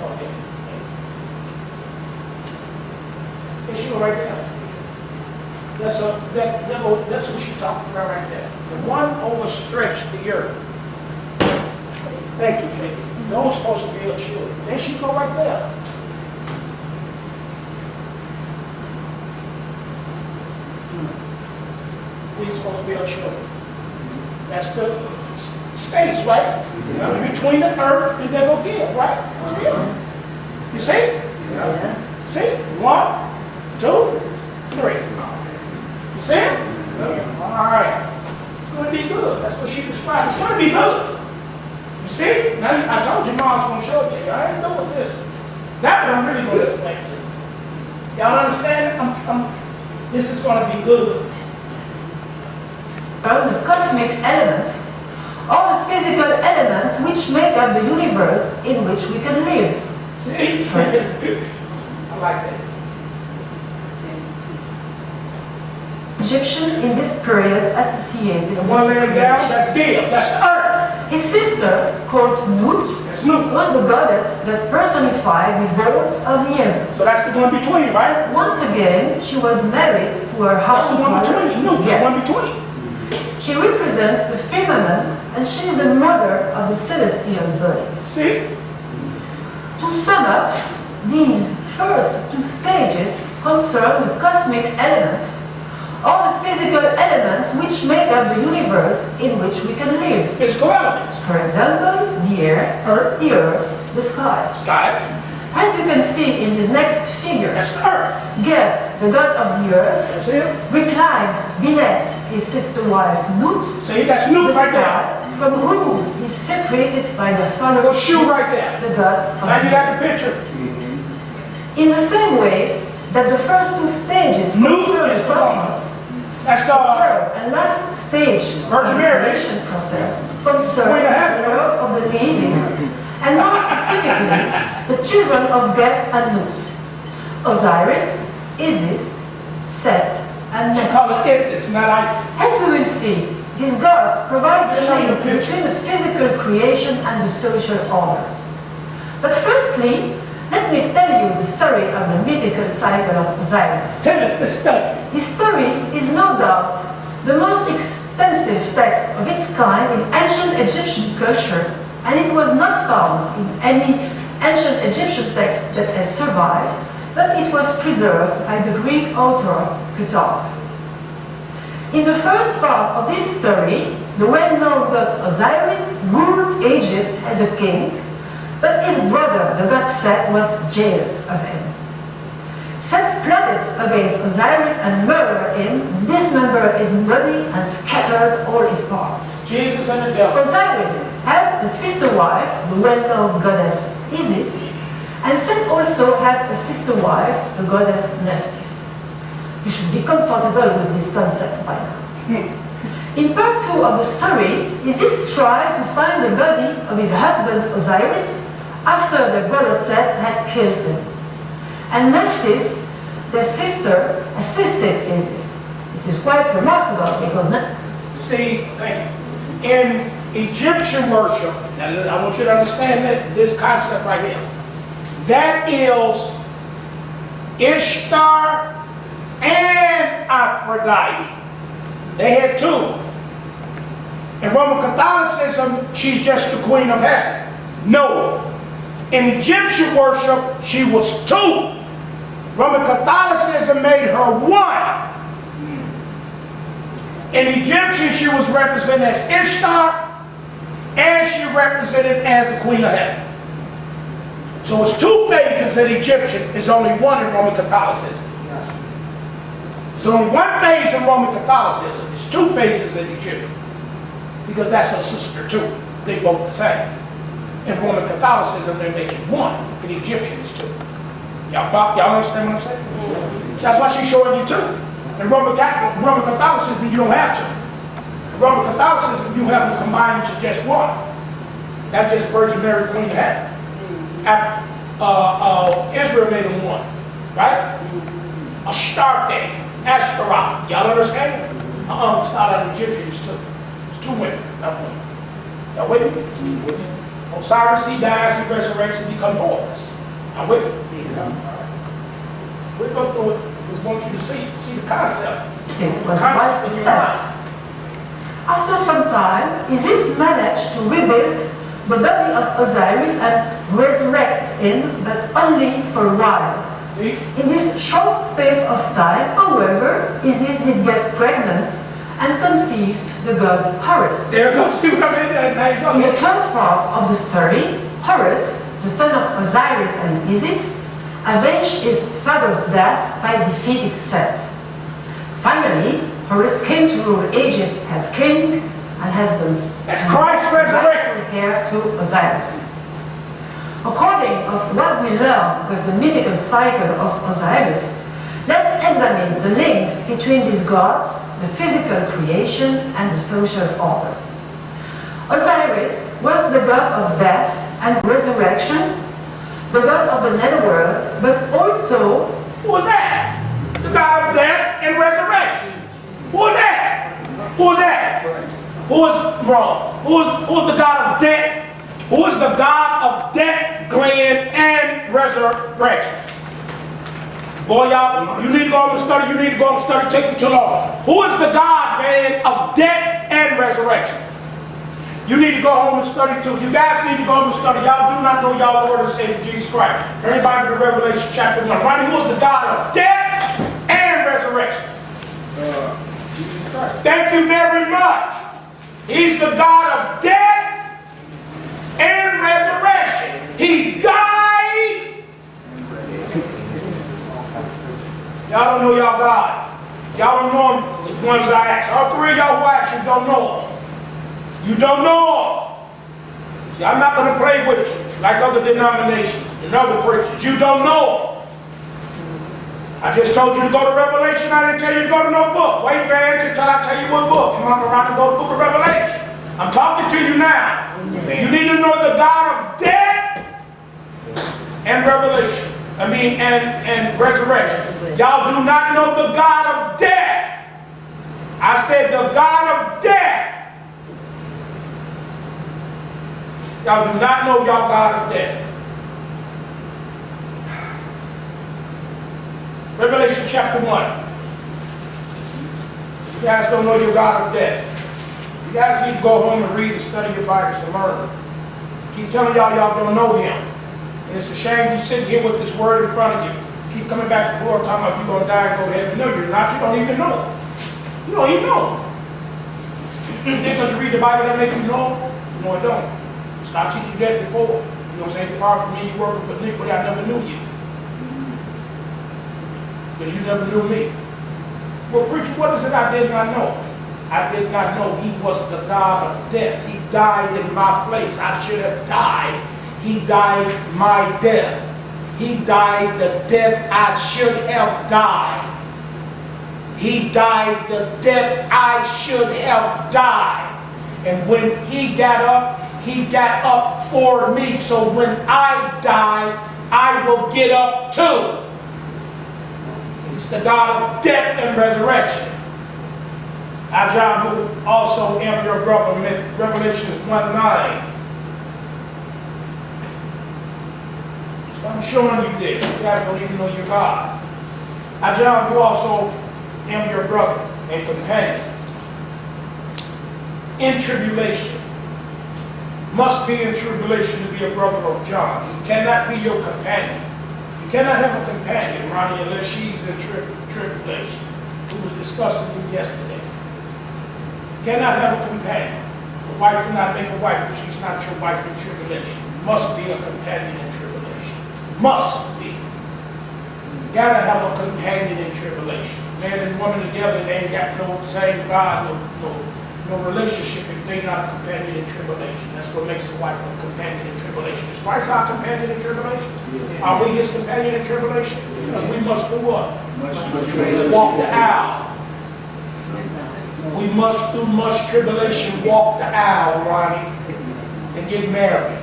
Okay. There she go right there. That's what she's talking about right there. The one overstretched the earth. Thank you, baby. Those supposed to be her children. There she go right there. These supposed to be our children. That's the space, right? Between the earth and the Gogil, right? See? You see? Yeah. See? 1, 2, 3. You see it? All right. It's going to be good. That's what she described. It's going to be good. You see? Now, I told you Mom's going to show it to you. I ain't doing this. That one I'm really going to explain to you. Y'all understand? This is going to be good. The cosmic elements, all the physical elements which make up the universe in which we can live. See? I like that. Egyptian in this period associated The one laying down, that's Gil, that's the earth. His sister, called Nut, That's Nut. was the goddess that personified the vault of the heavens. So that's the one between, right? Once again, she was married to her That's the one husband. between. Nut, the one between. She represents the firmament, and she is the mother of the celestial bodies. See? To sum up, these first two stages concern the cosmic elements, all the physical elements which make up the universe in which we can live. Physical elements. For example, the air, Earth. the earth, the sky. Sky. As you can see in this next figure. That's the earth. Geb, the god of the earth, That's it. reclines beneath his sister wife Nut, See, that's the Luke right there. sky, from whom he is separated by the father Go shoe right there. the god of Now you the got the picture. In the same way that the first two stages Nut concern is the the cosmos, That's the third and last stage of Virgin the Mary. creation process Queen concerns of heaven. the world of the living, and more specifically, the children of Geb and Nut, Osiris, Isis, Set, and She Nephthys. call it Isis, not ISIS. As we will see, these gods provide the Show me the link picture. between the physical creation and the social order. But firstly, let me tell you the story of the mythical cycle of Osiris. Tell us the study. This story is no doubt the most extensive text of its kind in ancient Egyptian culture, and it was not found in any ancient Egyptian text that has survived, but it was preserved by the Greek author Plutarch. In the first part of this story, the well-known god Osiris ruled Egypt as a king, but his brother, the god Set, was jealous of him. Set plotted against Osiris and murdered him, dismembered his body, and scattered all his parts. Jesus and the devil. Osiris has a sister wife, the well-known goddess Isis, and Set also had a sister wife, the goddess Nephthys. You should be comfortable with this concept by now. In part 2 of the story, Isis tried to find the body of his husband Osiris after their brother Set had killed him. And Nephthys, their sister, assisted Isis. This is quite remarkable because See, thank you. In Egyptian worship, now I want you to understand that this concept right here. That is Ishtar and Aphrodite. They had two. In Roman Catholicism, she's just the queen of heaven. No. In Egyptian worship, she was two. Roman Catholicism made her one. In Egyptian, she was represented as Ishtar, and she represented as the queen of heaven. So it's two phases in Egyptian, it's only one in Roman Catholicism. There's only one phase in Roman Catholicism, it's two phases in Egyptian. Because that's her sister too, they both the same. In Roman Catholicism, they make it one, in Egyptian it's two. Y'all understand what I'm saying? That's why she's showing you two. In Roman Catholicism, you don't have to. In Roman Catholicism, you have them combined to just one. That's just Virgin Mary, Queen of Heaven. Israel made them one, right? Astarte, Ashtaroth. Y'all understand it? It's not out of Egyptian, it's two women, not one. Y'all with me? Osiris, he dies, he resurrects, and becomes Horus. Y'all with me? We'll go through it. We want you to see the concept. Yes, The but concept what in your Set. mind. After some time, Isis managed to rebuild the body of Osiris and resurrect him, but only for a while. See? In this short space of time, however, Isis did get pregnant and conceived the god Horus. There goes, see what I mean? Now you go. In the third part of the story, Horus, the son of Osiris and Isis, avenged his father's death by defeating Set. Finally, Horus came to rule Egypt as king and has the That's Christ resurrected. heir to Osiris. According of what we learn with the mythical cycle of Osiris, let's examine the links between these gods, the physical creation and the social order. Osiris was the god of death and resurrection, the god of the netherworld, but also Who was that? The God of death and resurrection. Who was that? Who was that? Who was wrong? Who was the God of death? Who is the God of death, gland, and resurrection? Boy, y'all, you need to go home and study. You need to go home and study. Take me too long. Who is the God, man, of death and resurrection? You need to go home and study too. You guys need to go home and study. Y'all do not know y'all Lord and Savior Jesus Christ. Everybody to Revelation chapter 1. Right? Who is the God of death and resurrection? Jesus Christ. Thank you very much. He's the God of death and resurrection. He died Y'all don't know y'all God. Y'all don't know him, the ones I asked. All three of y'all who asked you don't know him. You don't know him. See, I'm not going to play with you like other denominations and other preachers. You don't know him. I just told you to go to Revelation. I didn't tell you to go to no book. Wait, man, until I tell you what book. Come on around and go to the book of Revelation. I'm talking to you now. You need to know the God of death and revelation. And resurrection. Y'all do not know the God of death. I said the God of death. Y'all do not know y'all God of death. Revelation chapter 1. You guys don't know your God of death. You guys need to go home and read and study your Bibles and learn. Keep telling y'all don't know him. And it's a shame you sitting here with this word in front of you. Keep coming back to the world talking about you're going to die and go to heaven. No, you're not. You don't even know. You don't even know. You think because you read the Bible that make you know? No, it don't. Stop teaching you that before. You're going to say, depart from me, you working for iniquity, I never knew you. Because you never knew me. Well, preacher, what is it I did not know? I did not know he was the God of death. He died in my place. I should have died. He died my death. He died the death I should have died. He died the death I should have died. And when he got up for me. So when I die, I will get up too. He's the God of death and resurrection. I, John, who also am your brother, Revelation 1:9. So I'm showing you this. You guys don't even know your God. I, John, who also am your brother and companion in tribulation. Must be in tribulation to be a brother of John. He cannot be your companion. You cannot have a companion, Ronnie, unless she's in tribulation. We was discussing it yesterday. You cannot have a companion. A wife cannot make a wife if she's not your wife in tribulation. Must be a companion in tribulation. Must be. You gotta have a companion in tribulation. Man and woman together, they ain't got no same God, no relationship if they're not a companion in tribulation. That's what makes a wife a companion in tribulation. Is Christ our companion in tribulation? Yes. Are we his companion in tribulation? Because we must do what? Walk the aisle. We must through much tribulation walk the aisle, Ronnie, and get married.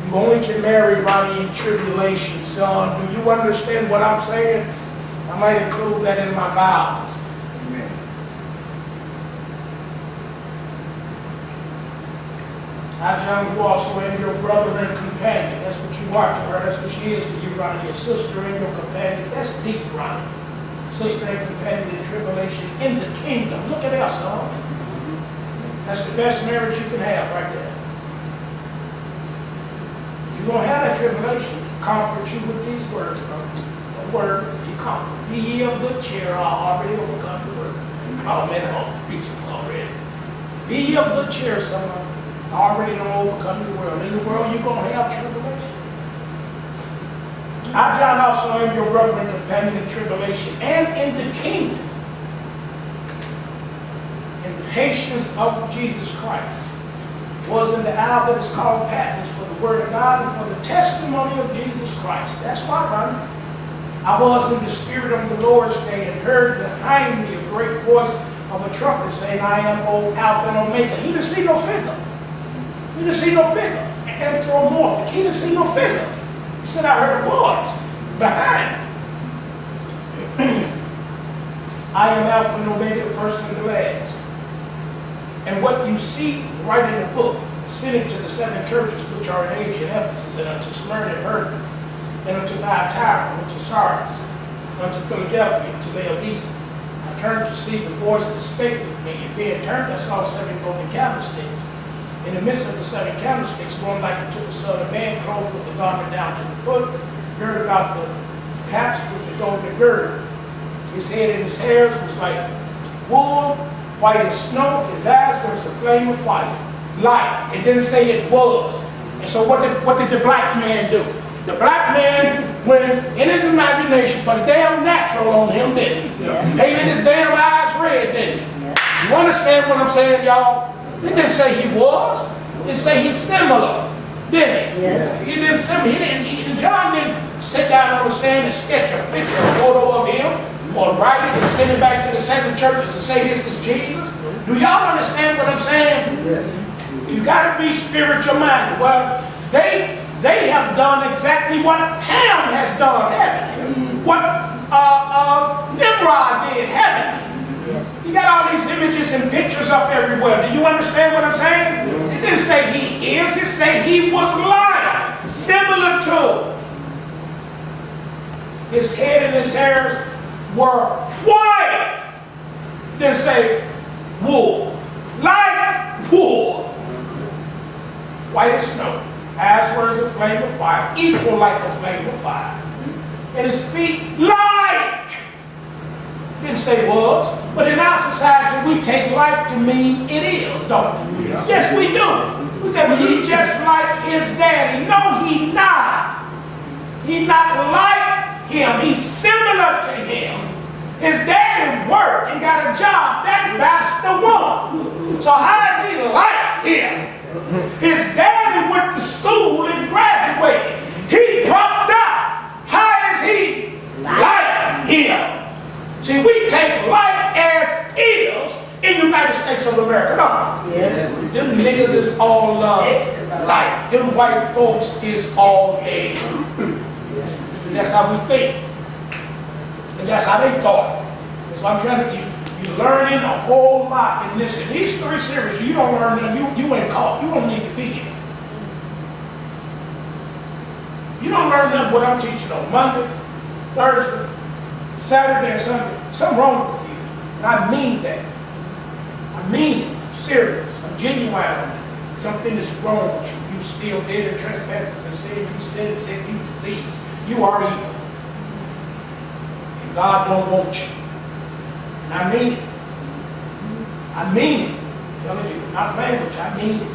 You only can marry, Ronnie, in tribulation, son. Do you understand what I'm saying? I might include that in my vows. Amen. I, John, who also am your brother and companion. That's what you are to her. That's what she is to you, Ronnie. Your sister and your companion. That's deep, Ronnie. Sister and companion in tribulation in the kingdom. Look at that, son. That's the best marriage you can have right there. You're going to have that tribulation. Comfort you with these words, bro. The word, you comfort. Be ye of good cheer, I already overcome the world. Oh, man, I'm preaching already. Be ye of good cheer, someone. Already don't overcome the world. In the world, you're going to have tribulation. I, John, also am your brother and companion in tribulation and in the kingdom. In the patience of Jesus Christ. Was in the hour that is called Patmos for the word of God and for the testimony of Jesus Christ. That's why, Ronnie. I was in the spirit of the Lord's day and heard behind me a great voice of a trumpet saying, I am old Alpha and Omega. He didn't see no figure. He didn't see no figure. Anthropomorphic. He didn't see no figure. He said, I heard a voice behind me. I am Alpha and Omega, the first and the last. And what you see right in the book, sending to the 7 churches which are in Asia and Ephesus, and unto Smyrna and Pergamos, and unto Thyatira, and unto Sardis, unto Philadelphia, and to Laodicea. I turned to see the voice that spake with me, and being turned, I saw 7 golden candlesticks. In the midst of the 7 candlesticks, one like unto the Son of Man, clothed with a garment down to the foot, girt about the paps with a golden girdle. His head and his hairs was like wool, white as snow. His eyes was a flame of fire. Light. It didn't say it was. And so what did the black man do? The black man went in his imagination, put a damn natural on him, didn't he? Yes. Painted his damn eyes red, didn't he? Yes. You understand what I'm saying, y'all? It didn't say he was. It say he's similar, didn't it? Yes. He didn't similar. John didn't sit down on the sand and sketch a picture, a photo of him, or write it and send it back to the seven churches and say this is Jesus. Do y'all understand what I'm saying? Yes. You got to be spiritual minded. Well, they have done exactly what Ham has done, haven't they? What Nimrod did, haven't they? You got all these images and pictures up everywhere. Do you understand what I'm saying? It didn't say he is, it said he was like, similar to. His head and his hairs were white. It didn't say wool. Like wool. White as snow. Eyes were as a flame of fire, equal like a flame of fire. And his feet like. Didn't say was, but in our society we take like to mean it is, don't we? Yes, we do. We say, well, he just like his daddy. No, he not. He not like him. He's similar to him. His daddy worked and got a job. That bastard won. So how is he like him? His daddy went to school and graduated. He dropped out. How is he like him? See, we take like as is in the United States of America. No. Yes. Them niggas is all like. Them white folks is all a. And that's how we think. And that's how they thought. So I'm trying to, you learning a whole lot in this. In these 3 series, you don't learn nothing. You ain't caught. You don't need to be here. You don't learn nothing what I'm teaching on Monday, Thursday, Saturday, and Sunday. Something wrong with you. And I mean that. I mean it. I'm serious. I'm genuine on it. Something is wrong with you. You still dead in trespasses and sin. You sin, sick, you disease. You are evil. And God don't want you. And I mean it. I mean it. I'm telling you, not language, I mean it.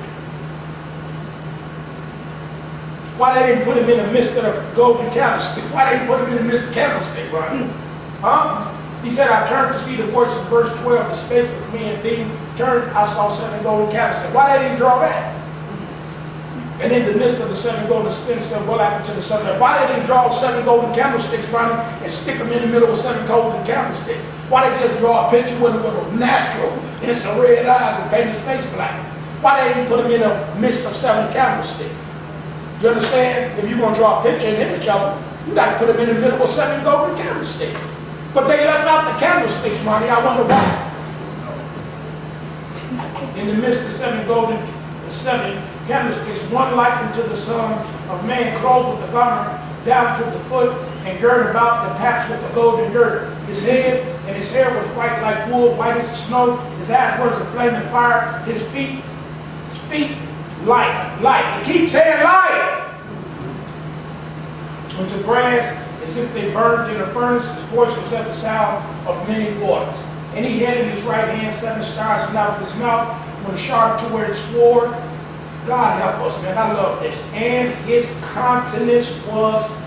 Why they didn't put him in the midst of the golden candlestick? Why they didn't put him in the midst of the candlestick, right? Huh? He said, I turned to see the voice of verse 12 that spake with me, and being turned, I saw 7 golden candlesticks. Why they didn't draw that? And in the midst of the 7 golden candlesticks, what happened to the 7? Why they didn't draw 7 golden candlesticks, Ronnie, and stick them in the middle of 7 golden candlesticks? Why they just draw a picture with a natural and some red eyes and paint his face black? Why they didn't put him in the midst of 7 candlesticks? You understand? If you're going to draw a picture and image of them, you got to put them in the middle of 7 golden candlesticks. But they left out the candlesticks, Ronnie. I wonder why. In the midst of 7 candlesticks, one likened to the Son of Man, clothed with a garment down to the foot, and girded about the paps with a golden girdle. His head and his hair was white like wool, white as snow. His eyes were as a flaming fire. His feet light. It keeps saying light. Unto brass, as if they burned in a furnace. His voice was like the sound of many waters. And he had in his right hand 7 stars, and out of his mouth with a sharp two-edged sword. God help us, man. I love this. And his countenance was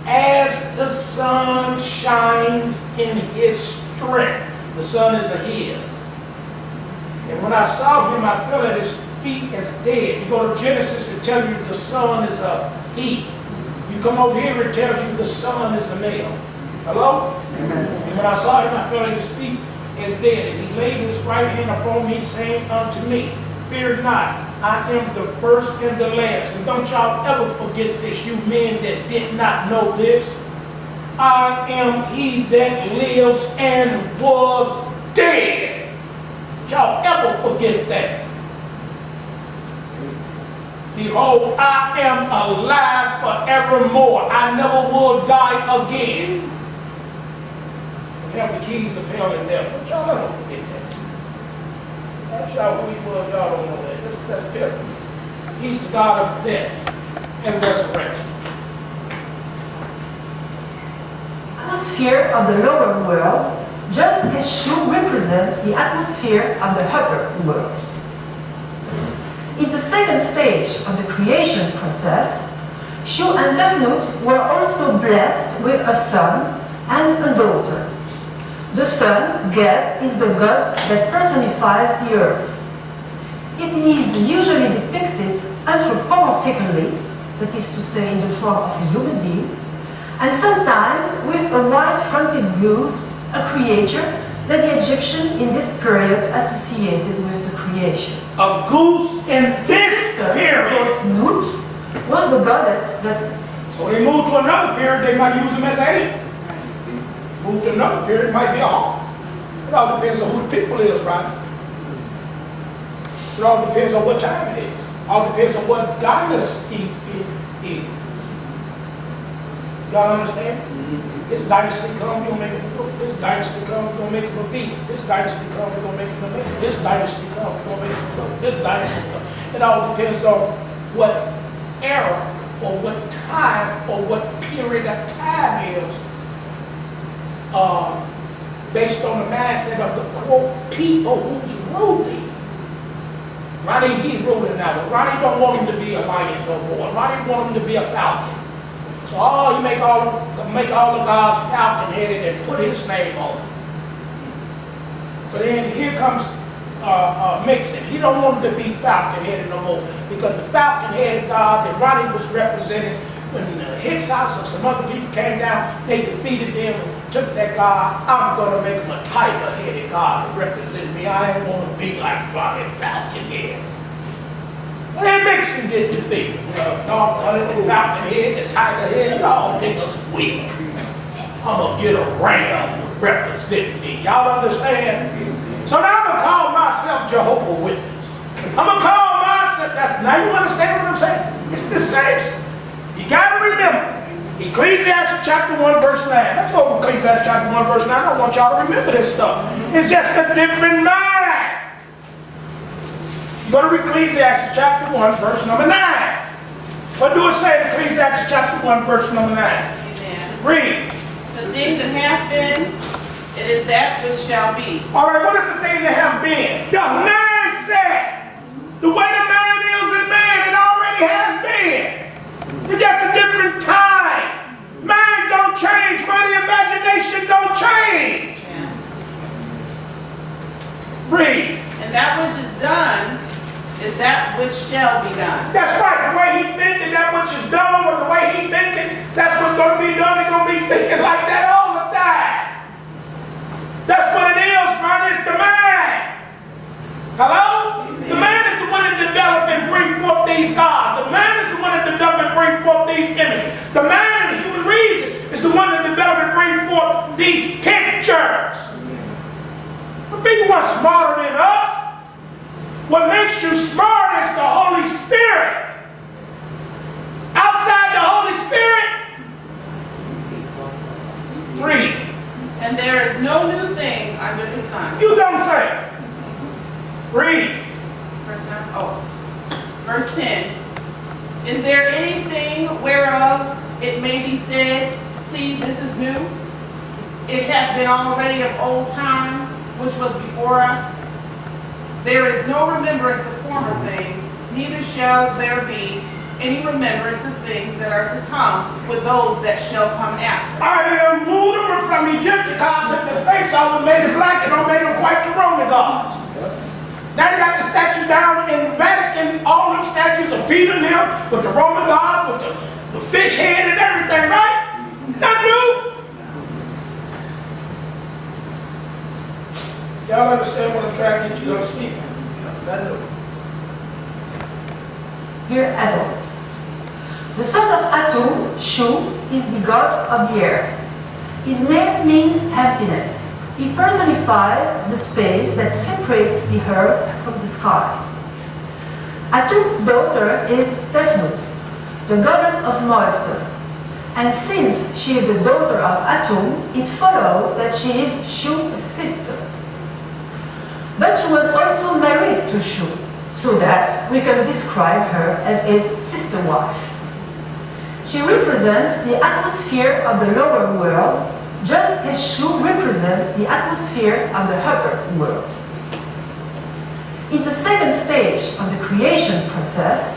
as the sun shines in his strength. The sun is a his. And when I saw him, I fell at his feet as dead. You go to Genesis and tell you the sun is a he. You come over here and it tells you the son is a male. Hello? Amen. And when I saw him, I fell at his feet as dead. And he laid his right hand upon me, saying unto me, fear not, I am the first and the last. And don't y'all ever forget this, you men that did not know this. I am he that lives and was dead. Don't y'all ever forget that. Behold, I am alive forevermore. I never will die again. We have the keys of hell and death. Don't y'all ever forget that. That's y'all who he was. Y'all don't know that. That's Peter. He's the God of death and resurrection. Atmosphere of the lower world, just as shoe represents the atmosphere of the upper world. In the second stage of the creation process, Shu and Tefnut were also blessed with a son and a daughter. The son, Geb, is the god that personifies the earth. It is usually depicted anthropomorphically, that is to say in the form of a human being, and sometimes with a wide-fronted goose, a creature that the Egyptian in this period associated with the creation. A goose in this period. Nut was the goddess that... So they moved to another period, they might use him as an ape. Move to another period, it might be a hawk. It all depends on who the people is, right? It all depends on what time it is. It all depends on what dynasty it is. Y'all understand? This dynasty come, we're gonna make it a book. This dynasty come, we're gonna make it a beat. This dynasty come, we're gonna make it a movie. This dynasty come, we're gonna make it a book. This dynasty come. It all depends on what era or what time or what period of time is based on the mindset of the quote people who's ruling. Ronnie, he's ruling now, but Ronnie don't want him to be a lion no more. Ronnie want him to be a falcon. So he make all the gods falcon-headed and put his name on it. But then here comes Mixon. He don't want him to be falcon-headed no more because the falcon-headed god that Ronnie was representing when the Hicks house or some other people came down, they defeated them and took that god. I'm going to make him a tiger-headed god to represent me. I ain't want to be like Ronnie Falcon-head. Well, then Mixon get defeated. Doggone the Falcon-head, the tiger-head, y'all niggas weak. I'm going to get a ram to represent me. Y'all understand? So now I'm going to call myself Jehovah's Witness. I'm going to call myself, now you understand what I'm saying? It's the same. You got to remember, Ecclesiastes chapter 1 verse 9. Let's go to Ecclesiastes chapter 1 verse 9. I want y'all to remember this stuff. It's just a different mind. You go to Ecclesiastes chapter 1 verse number 9. What do it say in Ecclesiastes chapter 1 verse number 9? Amen. Read. The thing that hath been, it is that which shall be. All right, what is the thing that have been? The mindset. The way the mind is in man, it already has been. It's just a different time. Mind don't change, money, imagination don't change. Yeah. Read. And that which is done is that which shall be done. That's right. The way he thinking, that which is done, or the way he thinking, that's what's going to be done. They're going to be thinking like that all the time. That's what it is, man. It's the mind. Hello? Amen. The man is the one that develop and bring forth these gods. The man is the one that develop and bring forth these images. The man and the human reason is the one that develop and bring forth these pictures. But people are smarter than us. What makes you smart is the Holy Spirit. Outside the Holy Spirit, read. And there is no new thing under the sun. You don't say. Read. Verse 9. Oh. Verse 10. Is there anything whereof it may be said, see, this is new? It hath been already of old time, which was before us. There is no remembrance of former things, neither shall there be any remembrance of things that are to come with those that shall come after. I am moved them from Egyptian God, took the face off and made it black and made it white to Roman gods. Now they got the statue down in Vatican, all them statues of Peter and him with the Roman god, with the fish head and everything, right? Not new. Y'all understand what I'm trying to get you to see? Not new. Here's Adam. The son of Atum, Shu, is the god of the earth. His name means emptiness. He personifies the space that separates the earth from the sky. Atum's daughter is Tefnut, the goddess of moisture. And since she is the daughter of Atum, it follows that she is Shu's sister. But she was also married to Shu, so that we can describe her as his sister wife. She represents the atmosphere of the lower world, just as Shu represents the atmosphere of the upper world. In the second stage of the creation process,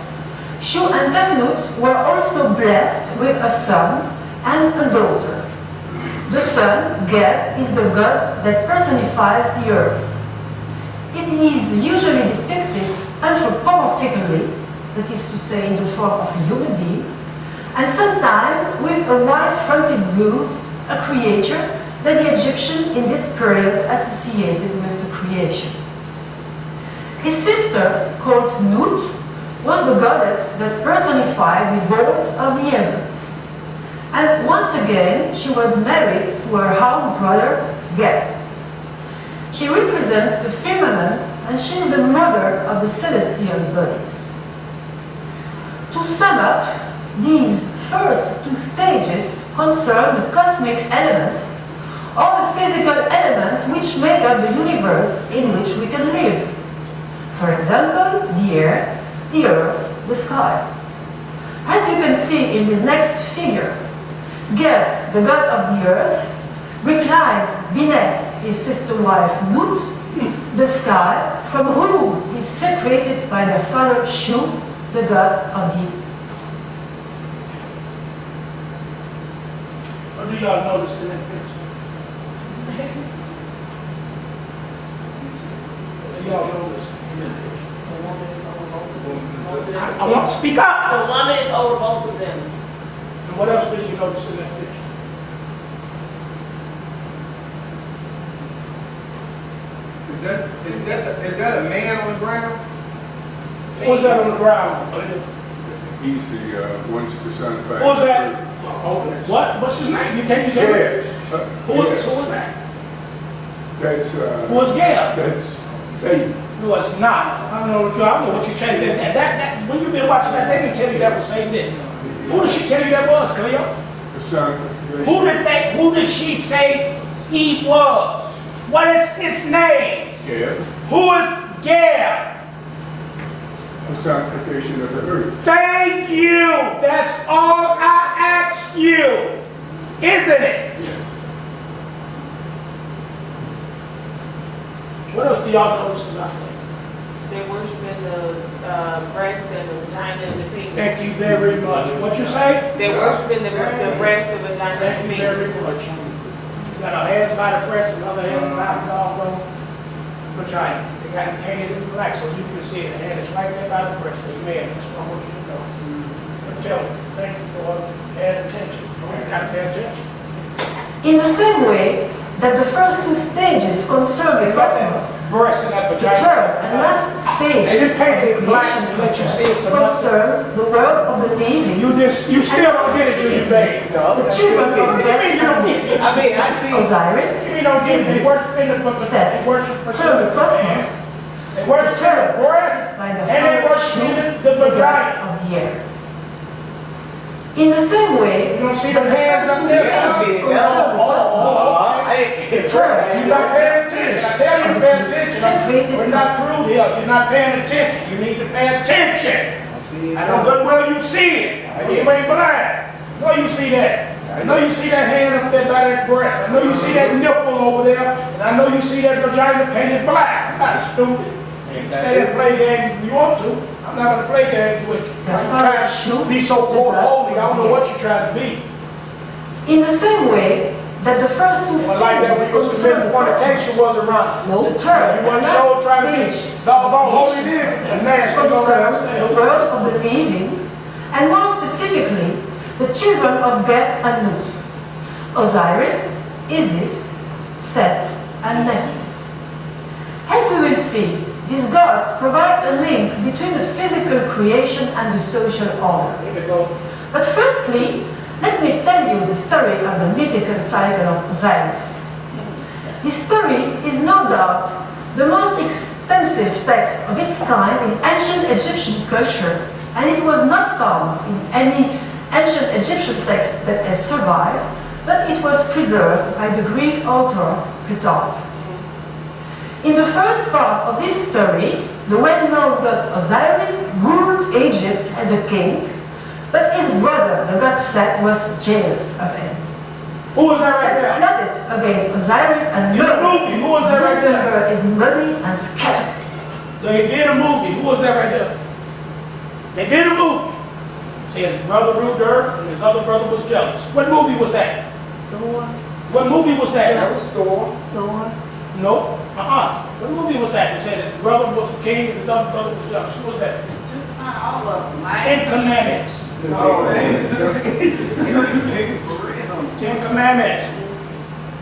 Shu and Tefnut were also blessed with a son and a daughter. The son, Geb, is the god that personifies the earth. It is usually depicted anthropomorphically, that is to say in the form of a human being, and sometimes with a wide-fronted goose, a creature that the Egyptians in this period associated with the creation. His sister, called Nut, was the goddess that personified the world of the heavens. And once again, she was married to her half brother, Geb. She represents the firmament, and she is the mother of the celestial bodies. To sum up, these first two stages concern the cosmic elements, or the physical elements which make up the universe in which we can live. For example, the air, the earth, the sky. As you can see in this next figure, Geb, the god of the earth, reclines beneath his sister wife Nut, the sky, from whom he is separated by the father Shu, the god of the. What do y'all notice in that picture? What do y'all notice in that picture? The woman is over both of them. I want to speak up. The woman is over both of them. And what else do you notice in that picture? Is that a man on the ground? Who's that on the ground? He's the one personified. Who's that? What? What's his name? You can't tell me. Yes. Who is that? That's Who is Geb? that's Satan. No, it's not. I don't know what you're saying. That when you've been watching that, they didn't tell you that was Satan, didn't they? Who did she tell you that was, Cleo? Who did she say he was? What is his name? Yeah. Who is Geb? Personification of the earth. Thank you. That's all I asked you, isn't it? Yeah. What else do y'all notice about that? They're worshiping the breast and the vagina and the penis. Thank you very much. What you say? They're worshiping the breast, the vagina, and the Thank you very penis. much. You got our hands by the breast, another hand by the doggone vagina. They got it painted in black so you can see it. The hand is right there by the breast. Amen. That's what I want you to know. But tell me, thank you for paying attention. You got to pay attention. In the same way that the first two stages concern the They got that cosmos, breast and that the vagina. third and last stage They didn't paint it in black creation to let you see it for nothing. concerns the world of the living. You still don't get it, do you, babe? No, The that's children good. of What do you mean you don't get it? I mean, I see. Osiris, You don't get it. They worship in the Set, they worship for third the something. cosmos, They worship in the breast by the and they father worship Shu, in the the god vagina. of the air. In the same way, You don't see the hands up there? Yeah, I see it now. You're not paying attention. I tell you to pay attention. We're not through here. You're not paying attention. You need to pay attention. I see it I know good well you see it. You ain't blind. I know you see that. I know you see that hand up there by that breast. I know you see that nipple over there. And I know you see that vagina painted black. I'm not stupid. You can stay and play games if you want to. I'm not going to play games with you. I'm trying to be so quote holy. I don't know what you're trying to be. in the same way that the first two Well, like that when you was stages committing concern fornication wasn't around. the third You and wasn't last so trying to be stage doggone holy this. And nasty go around concerns the saying. world of the living, and more specifically, the children of Geb and Nut, Osiris, Isis, Set, and Nephthys. As we will see, these gods provide a link between the physical creation and the social order. Here we go. But firstly, let me tell you the story of the mythical cycle of Osiris. This story is no doubt the most extensive text of its kind in ancient Egyptian culture, and it was not found in any ancient Egyptian text that has survived, but it was preserved by the Greek author Plutarch. In the first part of this story, the well-known god Osiris ruled Egypt as a king, but his brother, the god Set, was jealous of him. Who was that right Set there? plotted against Osiris and In the movie, who was that right there? number is muddy and scattered. They did a movie. Who was that right there? They did a movie. His brother ruled the earth and his other brother was jealous. What movie was that? Thor, What movie was that? That was Thor. Thor, No. What movie was that? He said his brother was the king and his other brother was jealous. What was that? Just not all of them, right? 10 Commandments. Oh, man. 10 Commandments.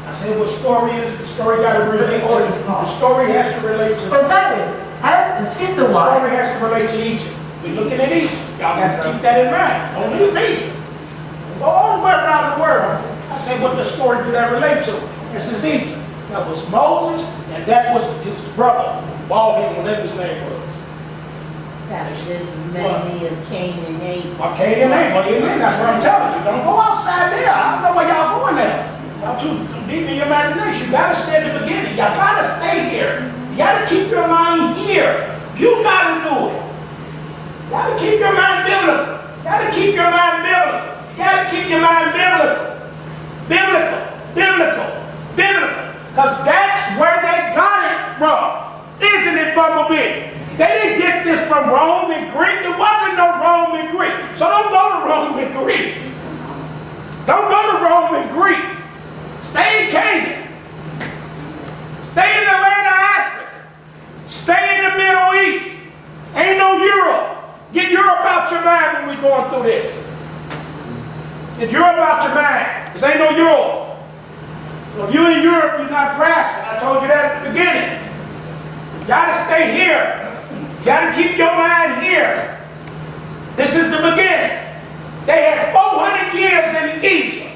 I said what story is the story got to relate to? The story has to relate to. Osiris has a sister The wife. story has to relate to Egypt. We're looking at Egypt. Y'all got to keep that in mind. Don't leave Egypt. Go all the way around the world. I said what the story do that relate to? This is Egypt. That was Moses, and that was his brother, bald head, whatever his name was. that's the memory of Cain and Abel. Well, Cain and Abel, amen. That's what I'm telling you. Don't go outside there. I don't know where y'all going there. Y'all too deep in your imagination. You gotta stay at the beginning. Y'all gotta stay here. You gotta keep your mind here. You gotta do it. You gotta keep your mind biblical. You gotta keep your mind biblical. You gotta keep your mind biblical. Biblical. Biblical. Biblical. Because that's where they got it from. Isn't it, Bumblebee? They didn't get this from Rome and Greek. It wasn't no Rome and Greek. So don't go to Rome and Greek. Don't go to Rome and Greek. Stay in Canaan. Stay in the land of Africa. Stay in the Middle East. Ain't no Europe. Get Europe out your mind when we're going through this. Get Europe out your mind. There ain't no Europe. So if you're in Europe, you're not grasping. I told you that at the beginning. You gotta stay here. You gotta keep your mind here. This is the beginning. They had 400 years in Egypt.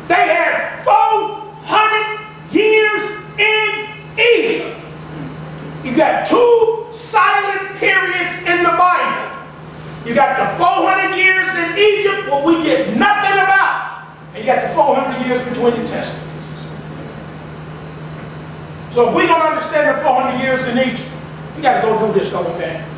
They had 400 years in Egypt. You got two silent periods in the Bible. You got the 400 years in Egypt where we get nothing about. And you got the 400 years between the testaments. So if we're going to understand the 400 years in Egypt, we got to go do this, don't we, man?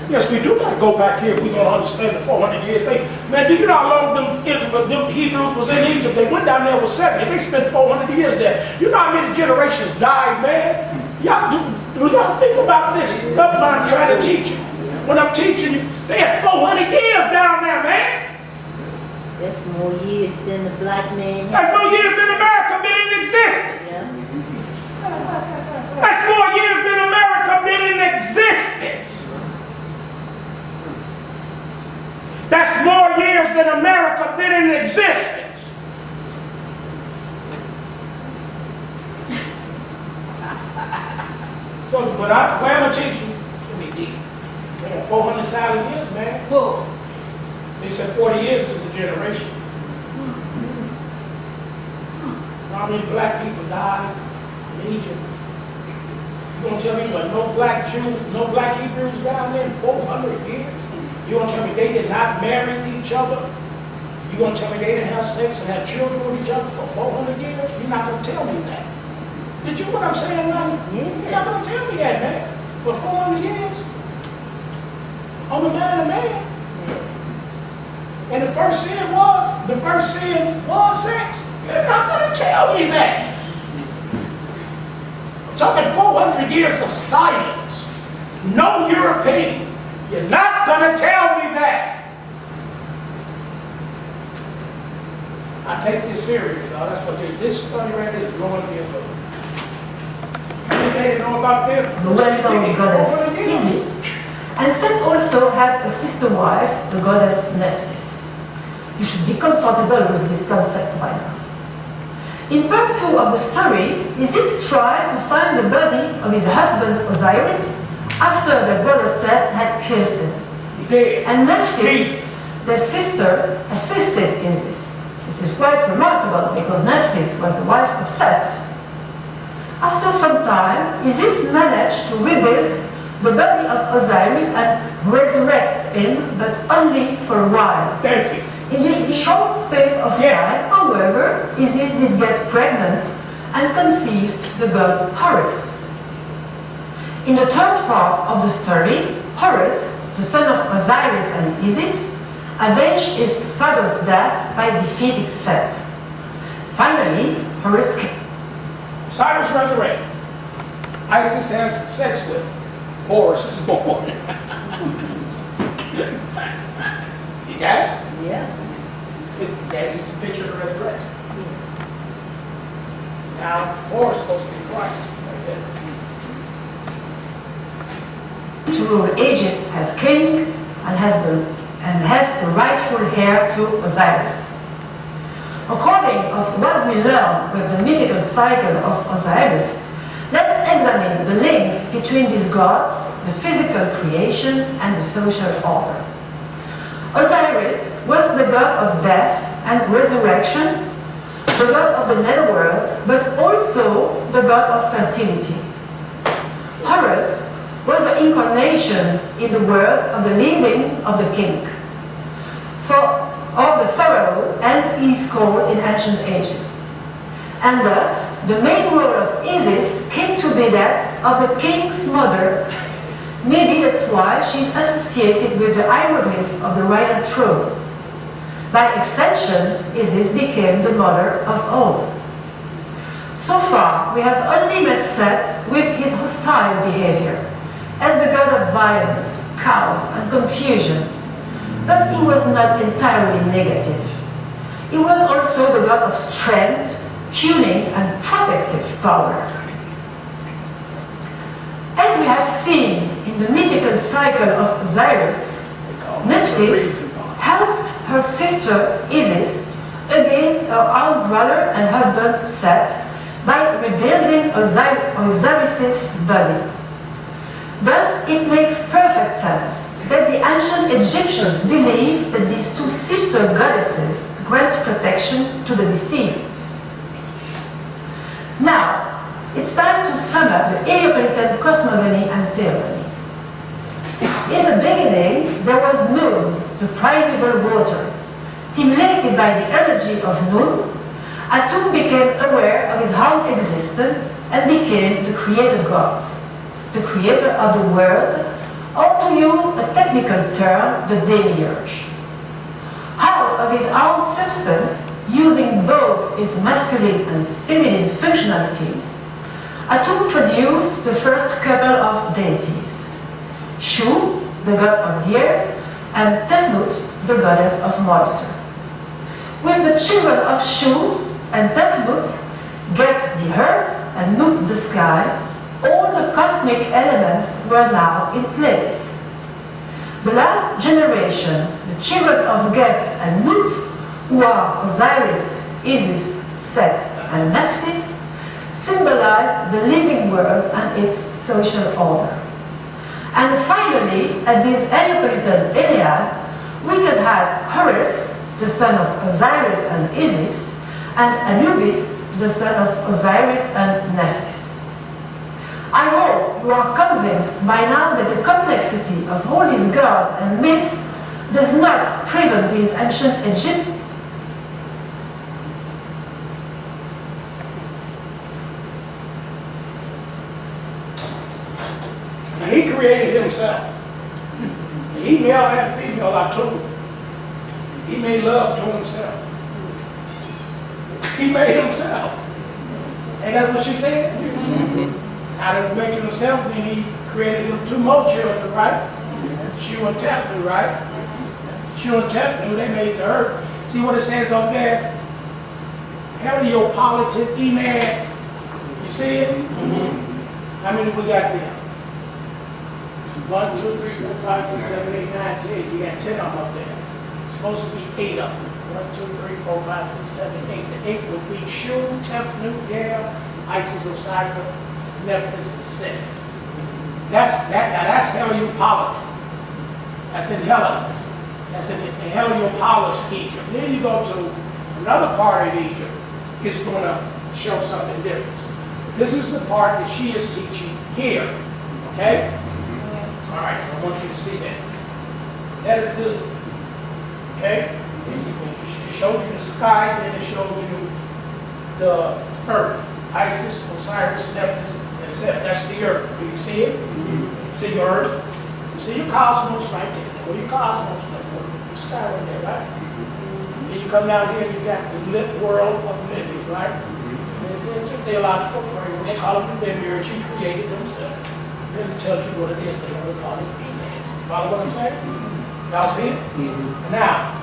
Yes, we do got to go back here. We're going to understand the 400 years thing. Man, do you know how long them Hebrews was in Egypt? They went down there with 70. They spent 400 years there. You know how many generations died, man? Y'all do y'all think about this stuff when I'm trying to teach you? When I'm teaching you, they had 400 years down there, man. That's more years than the black man had. That's more years than America been in existence. Yeah. That's more years than America been in existence. That's more years than America been in existence. So, but I'm going to teach you, it's going to be deep. They got 400 silent years, man. Whoa. They said 40 years is a generation. How many black people died in Egypt? You gonna tell me what, no black Jews, no black Hebrews down there in 400 years? You gonna tell me they did not marry each other? You gonna tell me they didn't have sex and have children with each other for 400 years? You're not gonna tell me that. Did you what I'm saying, Ronnie? Yeah. You're not gonna tell me that, man. For 400 years? On the man to man. And the first sin was sex. You're not gonna tell me that. I'm talking 400 years of silence. No European. You're not gonna tell me that. I take this serious, y'all. That's what this study right here is blowing me up. They didn't know about this. The well-known goddess Isis. And Set also had a sister wife, the goddess Nephthys. You should be comfortable with this concept by now. In part 2 of the story, Isis tried to find the body of his husband Osiris after the goddess Set had killed him. He did. And Nephthys, Jesus. their sister, assisted in this. This is quite remarkable because Nephthys was the wife of Set. After some time, Isis managed to rebuild the body of Osiris and resurrect him, but only for a while. Thank you. In this short space of Yes. time, however, Isis did get pregnant and conceived the god Horus. In the third part of the story, Horus, the son of Osiris and Isis, avenged his father's death by defeating Set. Finally, Horus came. Cyrus resurrected. Isis has sex with Horus is born. You got it? Yeah. That is a picture of the resurrection. Now, more is supposed to be Christ. Right there. To rule Egypt as king and has the rightful heir to Osiris. According of what we learn with the mythical cycle of Osiris, let's examine the links between these gods, the physical creation and the social order. Osiris was the god of death and resurrection, the god of the netherworld, but also the god of fertility. Horus was the incarnation in the world of the living of the king, of the pharaoh, and is called in ancient Egypt. And thus, the main role of Isis came to be that of the king's mother. Maybe that's why she's associated with the hieroglyph of the royal throne. By extension, Isis became the mother of all. So far, we have only met Set with his hostile behavior, as the god of violence, chaos, and confusion. But he was not entirely negative. He was also the god of strength, tuning, and protective power. As we have seen in the mythical cycle of Osiris, Nephthys helped her sister Isis against her own brother and husband Set by rebuilding Osiris's body. Thus, it makes perfect sense that the ancient Egyptians believed that these two sister goddesses grant protection to the deceased. Now, it's time to sum up the Heliopolitan cosmogony and theophany. In the beginning, there was Nun, the primeval water. Stimulated by the energy of Nun, Atum became aware of his own existence and became the creator god, the creator of the world, or to use a technical term, the demiurge. Out of his own substance, using both his masculine and feminine functionalities, Atum produced the first couple of deities, Shu, the god of the earth, and Tefnut, the goddess of moisture. With the children of Shu and Tefnut, Geb the earth and Nut the sky, all the cosmic elements were now in place. The last generation, the children of Geb and Nut, who are Osiris, Isis, Set, and Nephthys, symbolized the living world and its social order. And finally, at this Heliopolitan Iliad, we can have Horus, the son of Osiris and Isis, and Anubis, the son of Osiris and Nephthys. I hope you are convinced by now that the complexity of all these gods and myths does not prevent these ancient Egyptians He created himself. He male and female are two. He made love to himself. He made himself. Ain't that what she said? Out of making himself, then he created him two more children, right? Shu and Tefnut, right? Shu and Tefnut, they made the earth. See what it says over there? Heliopolitan Enads. You see it? How many we got there? 1, 2, 3, 4, 5, 6, 7, 8, 9, 10. You got 10 of them up there. It's supposed to be 8 of them. 1, 2, 3, 4, 5, 6, 7, 8. The 8 would be Shu, Tefnut, Geb, Isis, Osiris, Nephthys, and Seth. That's Heliopolitan. That's in Hellas. That's in Heliopolis, Egypt. Then you go to another part of Egypt. It's going to show something different. This is the part that she is teaching here. Okay? All right, so I want you to see that. That is good. Okay? It shows you the sky, then it shows you the earth. Isis, Osiris, Nephthys, and Seth. That's the earth. Do you see it? See your earth? You see your cosmos right there. Where your cosmos is? The sky right there, right? Then you come down here, you got the lit world of living, right? And it's a theological framework. They call it the demiurge. He created himself. Then it tells you what it is. They only call it Enads. Follow what I'm saying? Y'all see it? Now,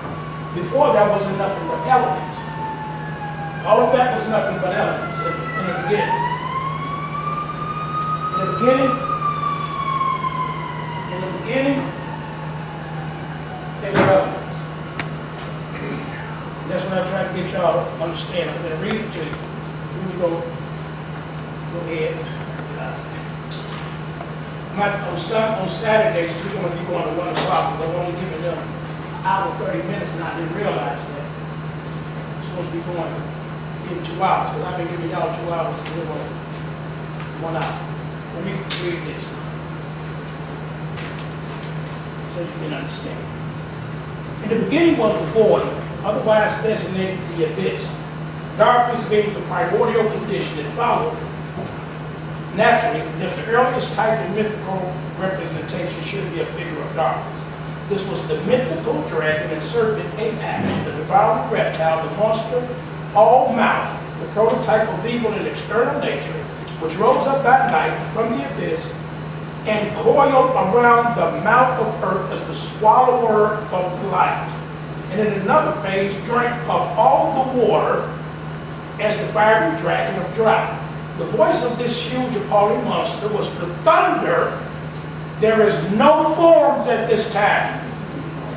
before that wasn't nothing but elements. All of that was nothing but elements in the beginning. In the beginning, they were elements. That's what I'm trying to get y'all to understand. I'm going to read it to you. Here we go. Go ahead. On Saturdays, we're going to be going to 1 o'clock because I've only given them an hour 30 minutes and I didn't realize that. I'm supposed to be going in 2 hours because I've been giving y'all 2 hours to live on 1 hour. Let me read this so you can understand. In the beginning was the void, otherwise designated the abyss. Darkness being the primordial condition that followed. Naturally, if the earliest type of mythical representation should be a figure of darkness. This was the mythical dragon and serpent Apex, the devouring reptile, the monster, all-mouth, the prototype of evil in external nature, which rose up by night from the abyss and coiled around the mouth of earth as the swallower of the light. And in another phase, drank up all the water as the fiery dragon of drought. The voice of this huge appalling monster was the thunder. There is no forms at this time.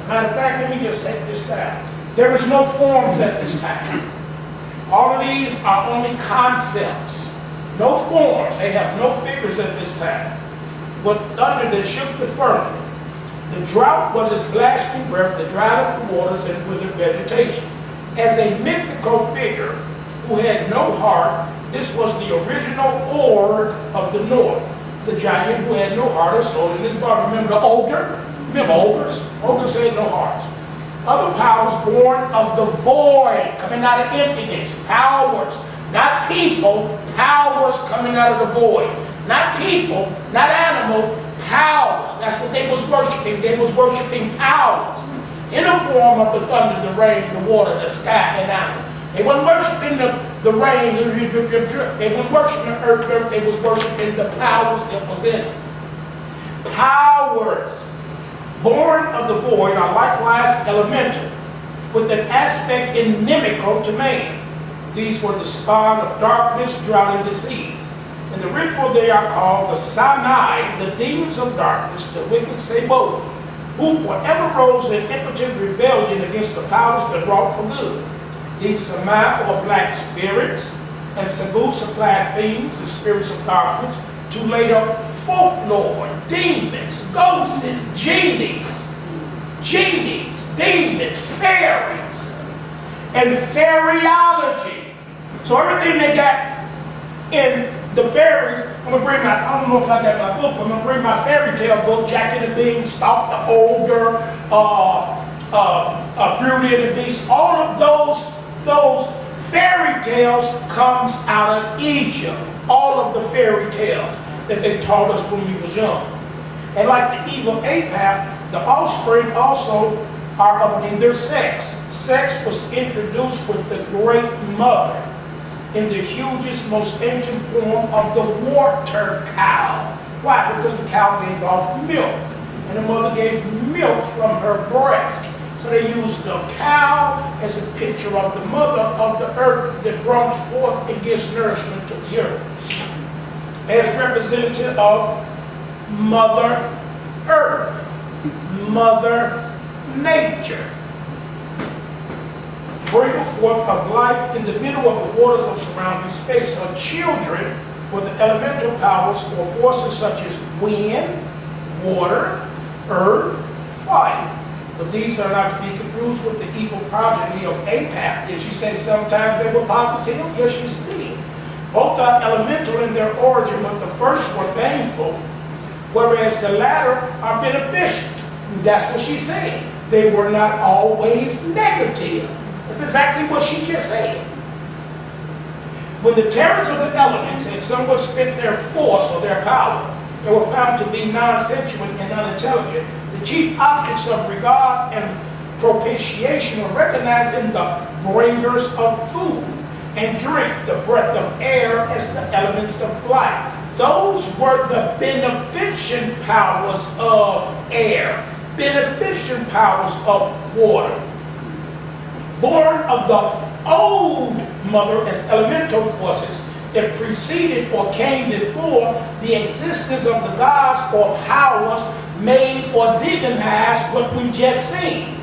Matter of fact, let me just take this down. There is no forms at this time. All of these are only concepts. No forms. They have no figures at this time. But thunder that shook the firmament. The drought was its blasting breath that dried up the waters and withered vegetation. As a mythical figure who had no heart, this was the original Ord of the north, the giant who had no heart or soul in his body. Remember the ogre? Remember ogres? Ogres had no hearts. Other powers born of the void, coming out of emptiness. Powers, not people, powers coming out of the void. Not people, not animal, powers. That's what they was worshiping. They was worshiping powers. In the form of the thunder, the rain, the water, the sky, and animals. They weren't worshiping the rain, they weren't worshiping the earth, they was worshiping the powers that was in it. Powers born of the void are likewise elemental, with an aspect inimical to man. These were the spawn of darkness, drought, and disease. In the ritual they are called the Samai, the demons of darkness, the wicked Sebot, who forever rose in impotent rebellion against the powers that wrought for good. These Samai or black spirits, and Sabu supplied fiends and spirits of darkness to later folklore, demons, ghosts, genies, demons, fairies, and fairyology. So everything they got in the fairies, I'm gonna bring my, I don't know if I got my book, but I'm gonna bring my fairy tale book, Jack and the Beanstalk, the Ogre, Beauty and the Beast, all of those fairy tales comes out of Egypt. All of the fairy tales that they taught us when we was young. And like the evil Apap, the offspring also are of neither sex. Sex was introduced with the great mother in the hugest, most ancient form of the water cow. Why? Because the cow gave off milk, and the mother gave milk from her breast. So they used the cow as a picture of the mother of the earth that brings forth and gives nourishment to the earth. As representative of Mother Earth, Mother Nature. Bring forth of life in the middle of the waters of surrounding space. So children were the elemental powers or forces such as wind, water, earth, fire. But these are not to be confused with the evil progeny of Apap. Did she say sometimes they were positive? Yes, she's did. Both are elemental in their origin, but the first were baneful, whereas the latter are beneficial. That's what she's saying. They were not always negative. That's exactly what she just said. When the terrors of the elements had somewhat spent their force or their power, they were found to be non-sentient and unintelligent. The chief objects of regard and propitiation were recognized in the bringers of food and drink, the breath of air as the elements of life. Those were the beneficent powers of air. beneficent powers of water, born of the old mother as elemental forces that preceded or came before the existence of the gods or powers made or divinized what we just seen.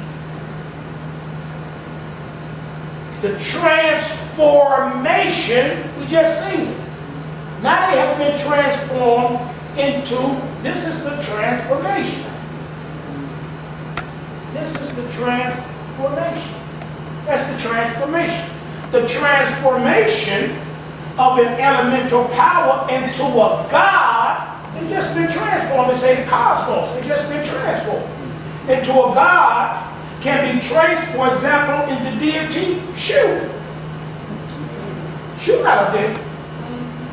The transformation, we just seen it. Now they have been transformed into, this is the transformation. This is the transformation. That's the transformation. The transformation of an elemental power into a God, they just been transformed. They say the cosmos, they just been transformed into a God, can be traced, for example, in the deity Shu. Shu not a deity.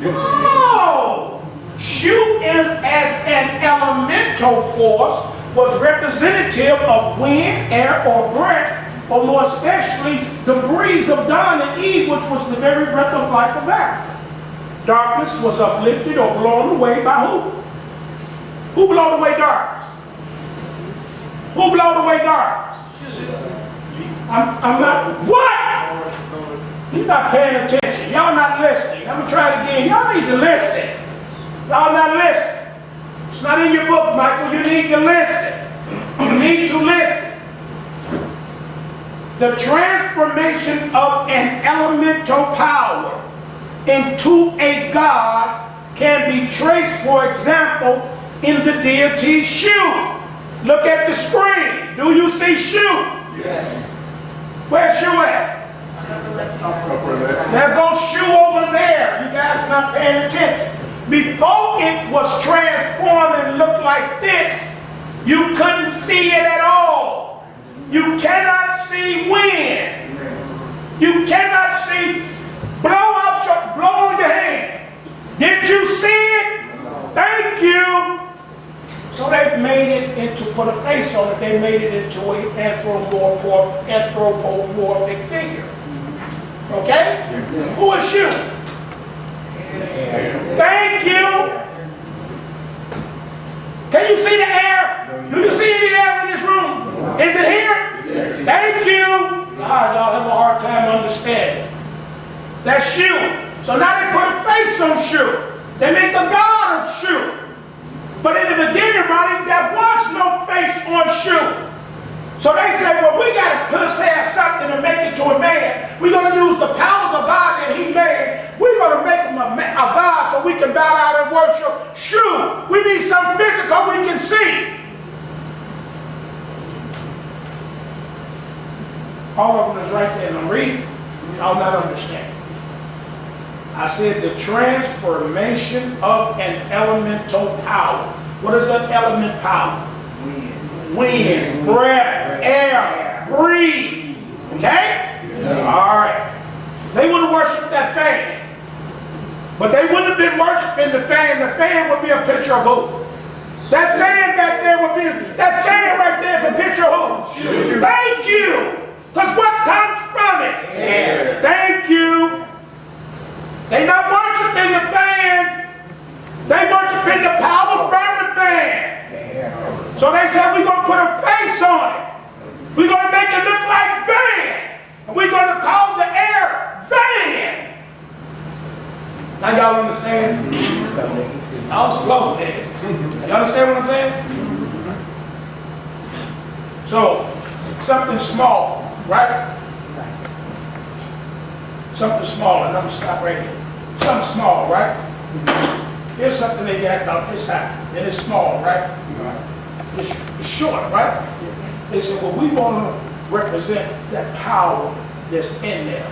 No! Shu is as an elemental force, was representative of wind, air, or breath, or more especially the breeze of Adam and Eve, which was the very breath of life of Adam. Darkness was uplifted or blown away by who? Who blown away darkness? Who blown away darkness? I'm not, what? You're not paying attention. Y'all not listening. Let me try it again. Y'all need to listen. Y'all not listening. It's not in your book, Michael. You need to listen. You need to listen. The transformation of an elemental power into a God can be traced, for example, in the deity Shu. Look at the screen. Do you see Shu? Yes. Where's Shu at? There goes Shu over there. You guys not paying attention. Before it was transformed and looked like this, you couldn't see it at all. You cannot see wind. You cannot see, blow on your hand. Did you see it? Thank you. So they made it into, put a face on it, they made it into an anthropomorphic figure. Okay? Who is you? Thank you. Can you see the air? Do you see any air in this room? Is it here? Thank you. Y'all have a hard time understanding. That's Shu. So now they put a face on Shu. They make a god of Shu. But in the beginning, Ronnie, there was no face on Shu. So they said, well, we got to put something to make it to a man. We're going to use the powers of God that he made. We're going to make him a God so we can bow down and worship Shu. We need something physical we can see. All of them is right there, and I'm reading. Y'all not understanding. I said the transformation of an elemental power. What is an element power? Wind, breath, air, breeze. Okay? Yeah. All right. They would have worshipped that fan. But they wouldn't have been worshiping the fan. The fan would be a picture of who? That fan back there would be, that fan right there is a picture of who? Sure. Thank you. Because what comes from it? Air. Thank you. They not worshiping the fan. They worshiping the power from the fan. So they said, we're going to put a face on it. We're going to make it look like fan. And we're going to call the air fan. Now y'all understand? I'm slow, man. Y'all understand what I'm saying? So, something small, right? Something small, and I'm going to stop right here. Something small, right? Here's something they got about this high, and it's small, right? It's short, right? They said, well, we want to represent that power that's in there.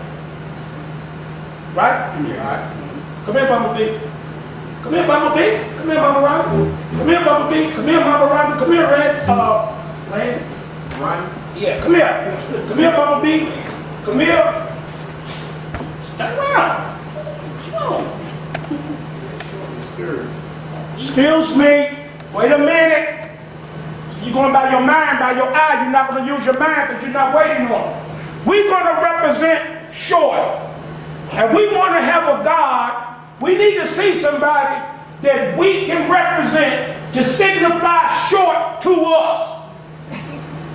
Right? Yeah. Come here, Bumblebee. Come here, Bumblebee. Come here, Mama Robin. Come here, Bumblebee. Come here, Mama Robin. Come here, Red. Red? Ryan? Yeah, come here. Come here, Bumblebee. Come here. Stand around. Come on. Excuse me. Wait a minute. You're going by your mind, by your eye. You're not going to use your mind because you're not waiting on it. We're going to represent short. And we want to have a God. We need to see somebody that we can represent to signify short to us.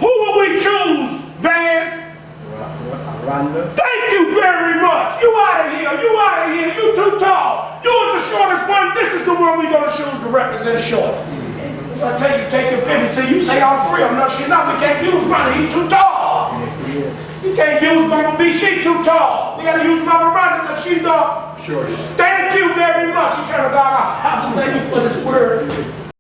Who will we choose, Van? Rhonda. Thank you very much. You out of here. You out of here. You too tall. You are the shortest one. This is the one we're going to choose to represent short. So I tell you, take your pick until you say all three of them. No, she's not. We can't use Ronda. He's too tall. Yes, he is. You can't use Mama B. She's too tall. We got to use Mama Ronda because she's the Shortest. Thank you very much, eternal God, our Father. Thank you for this word.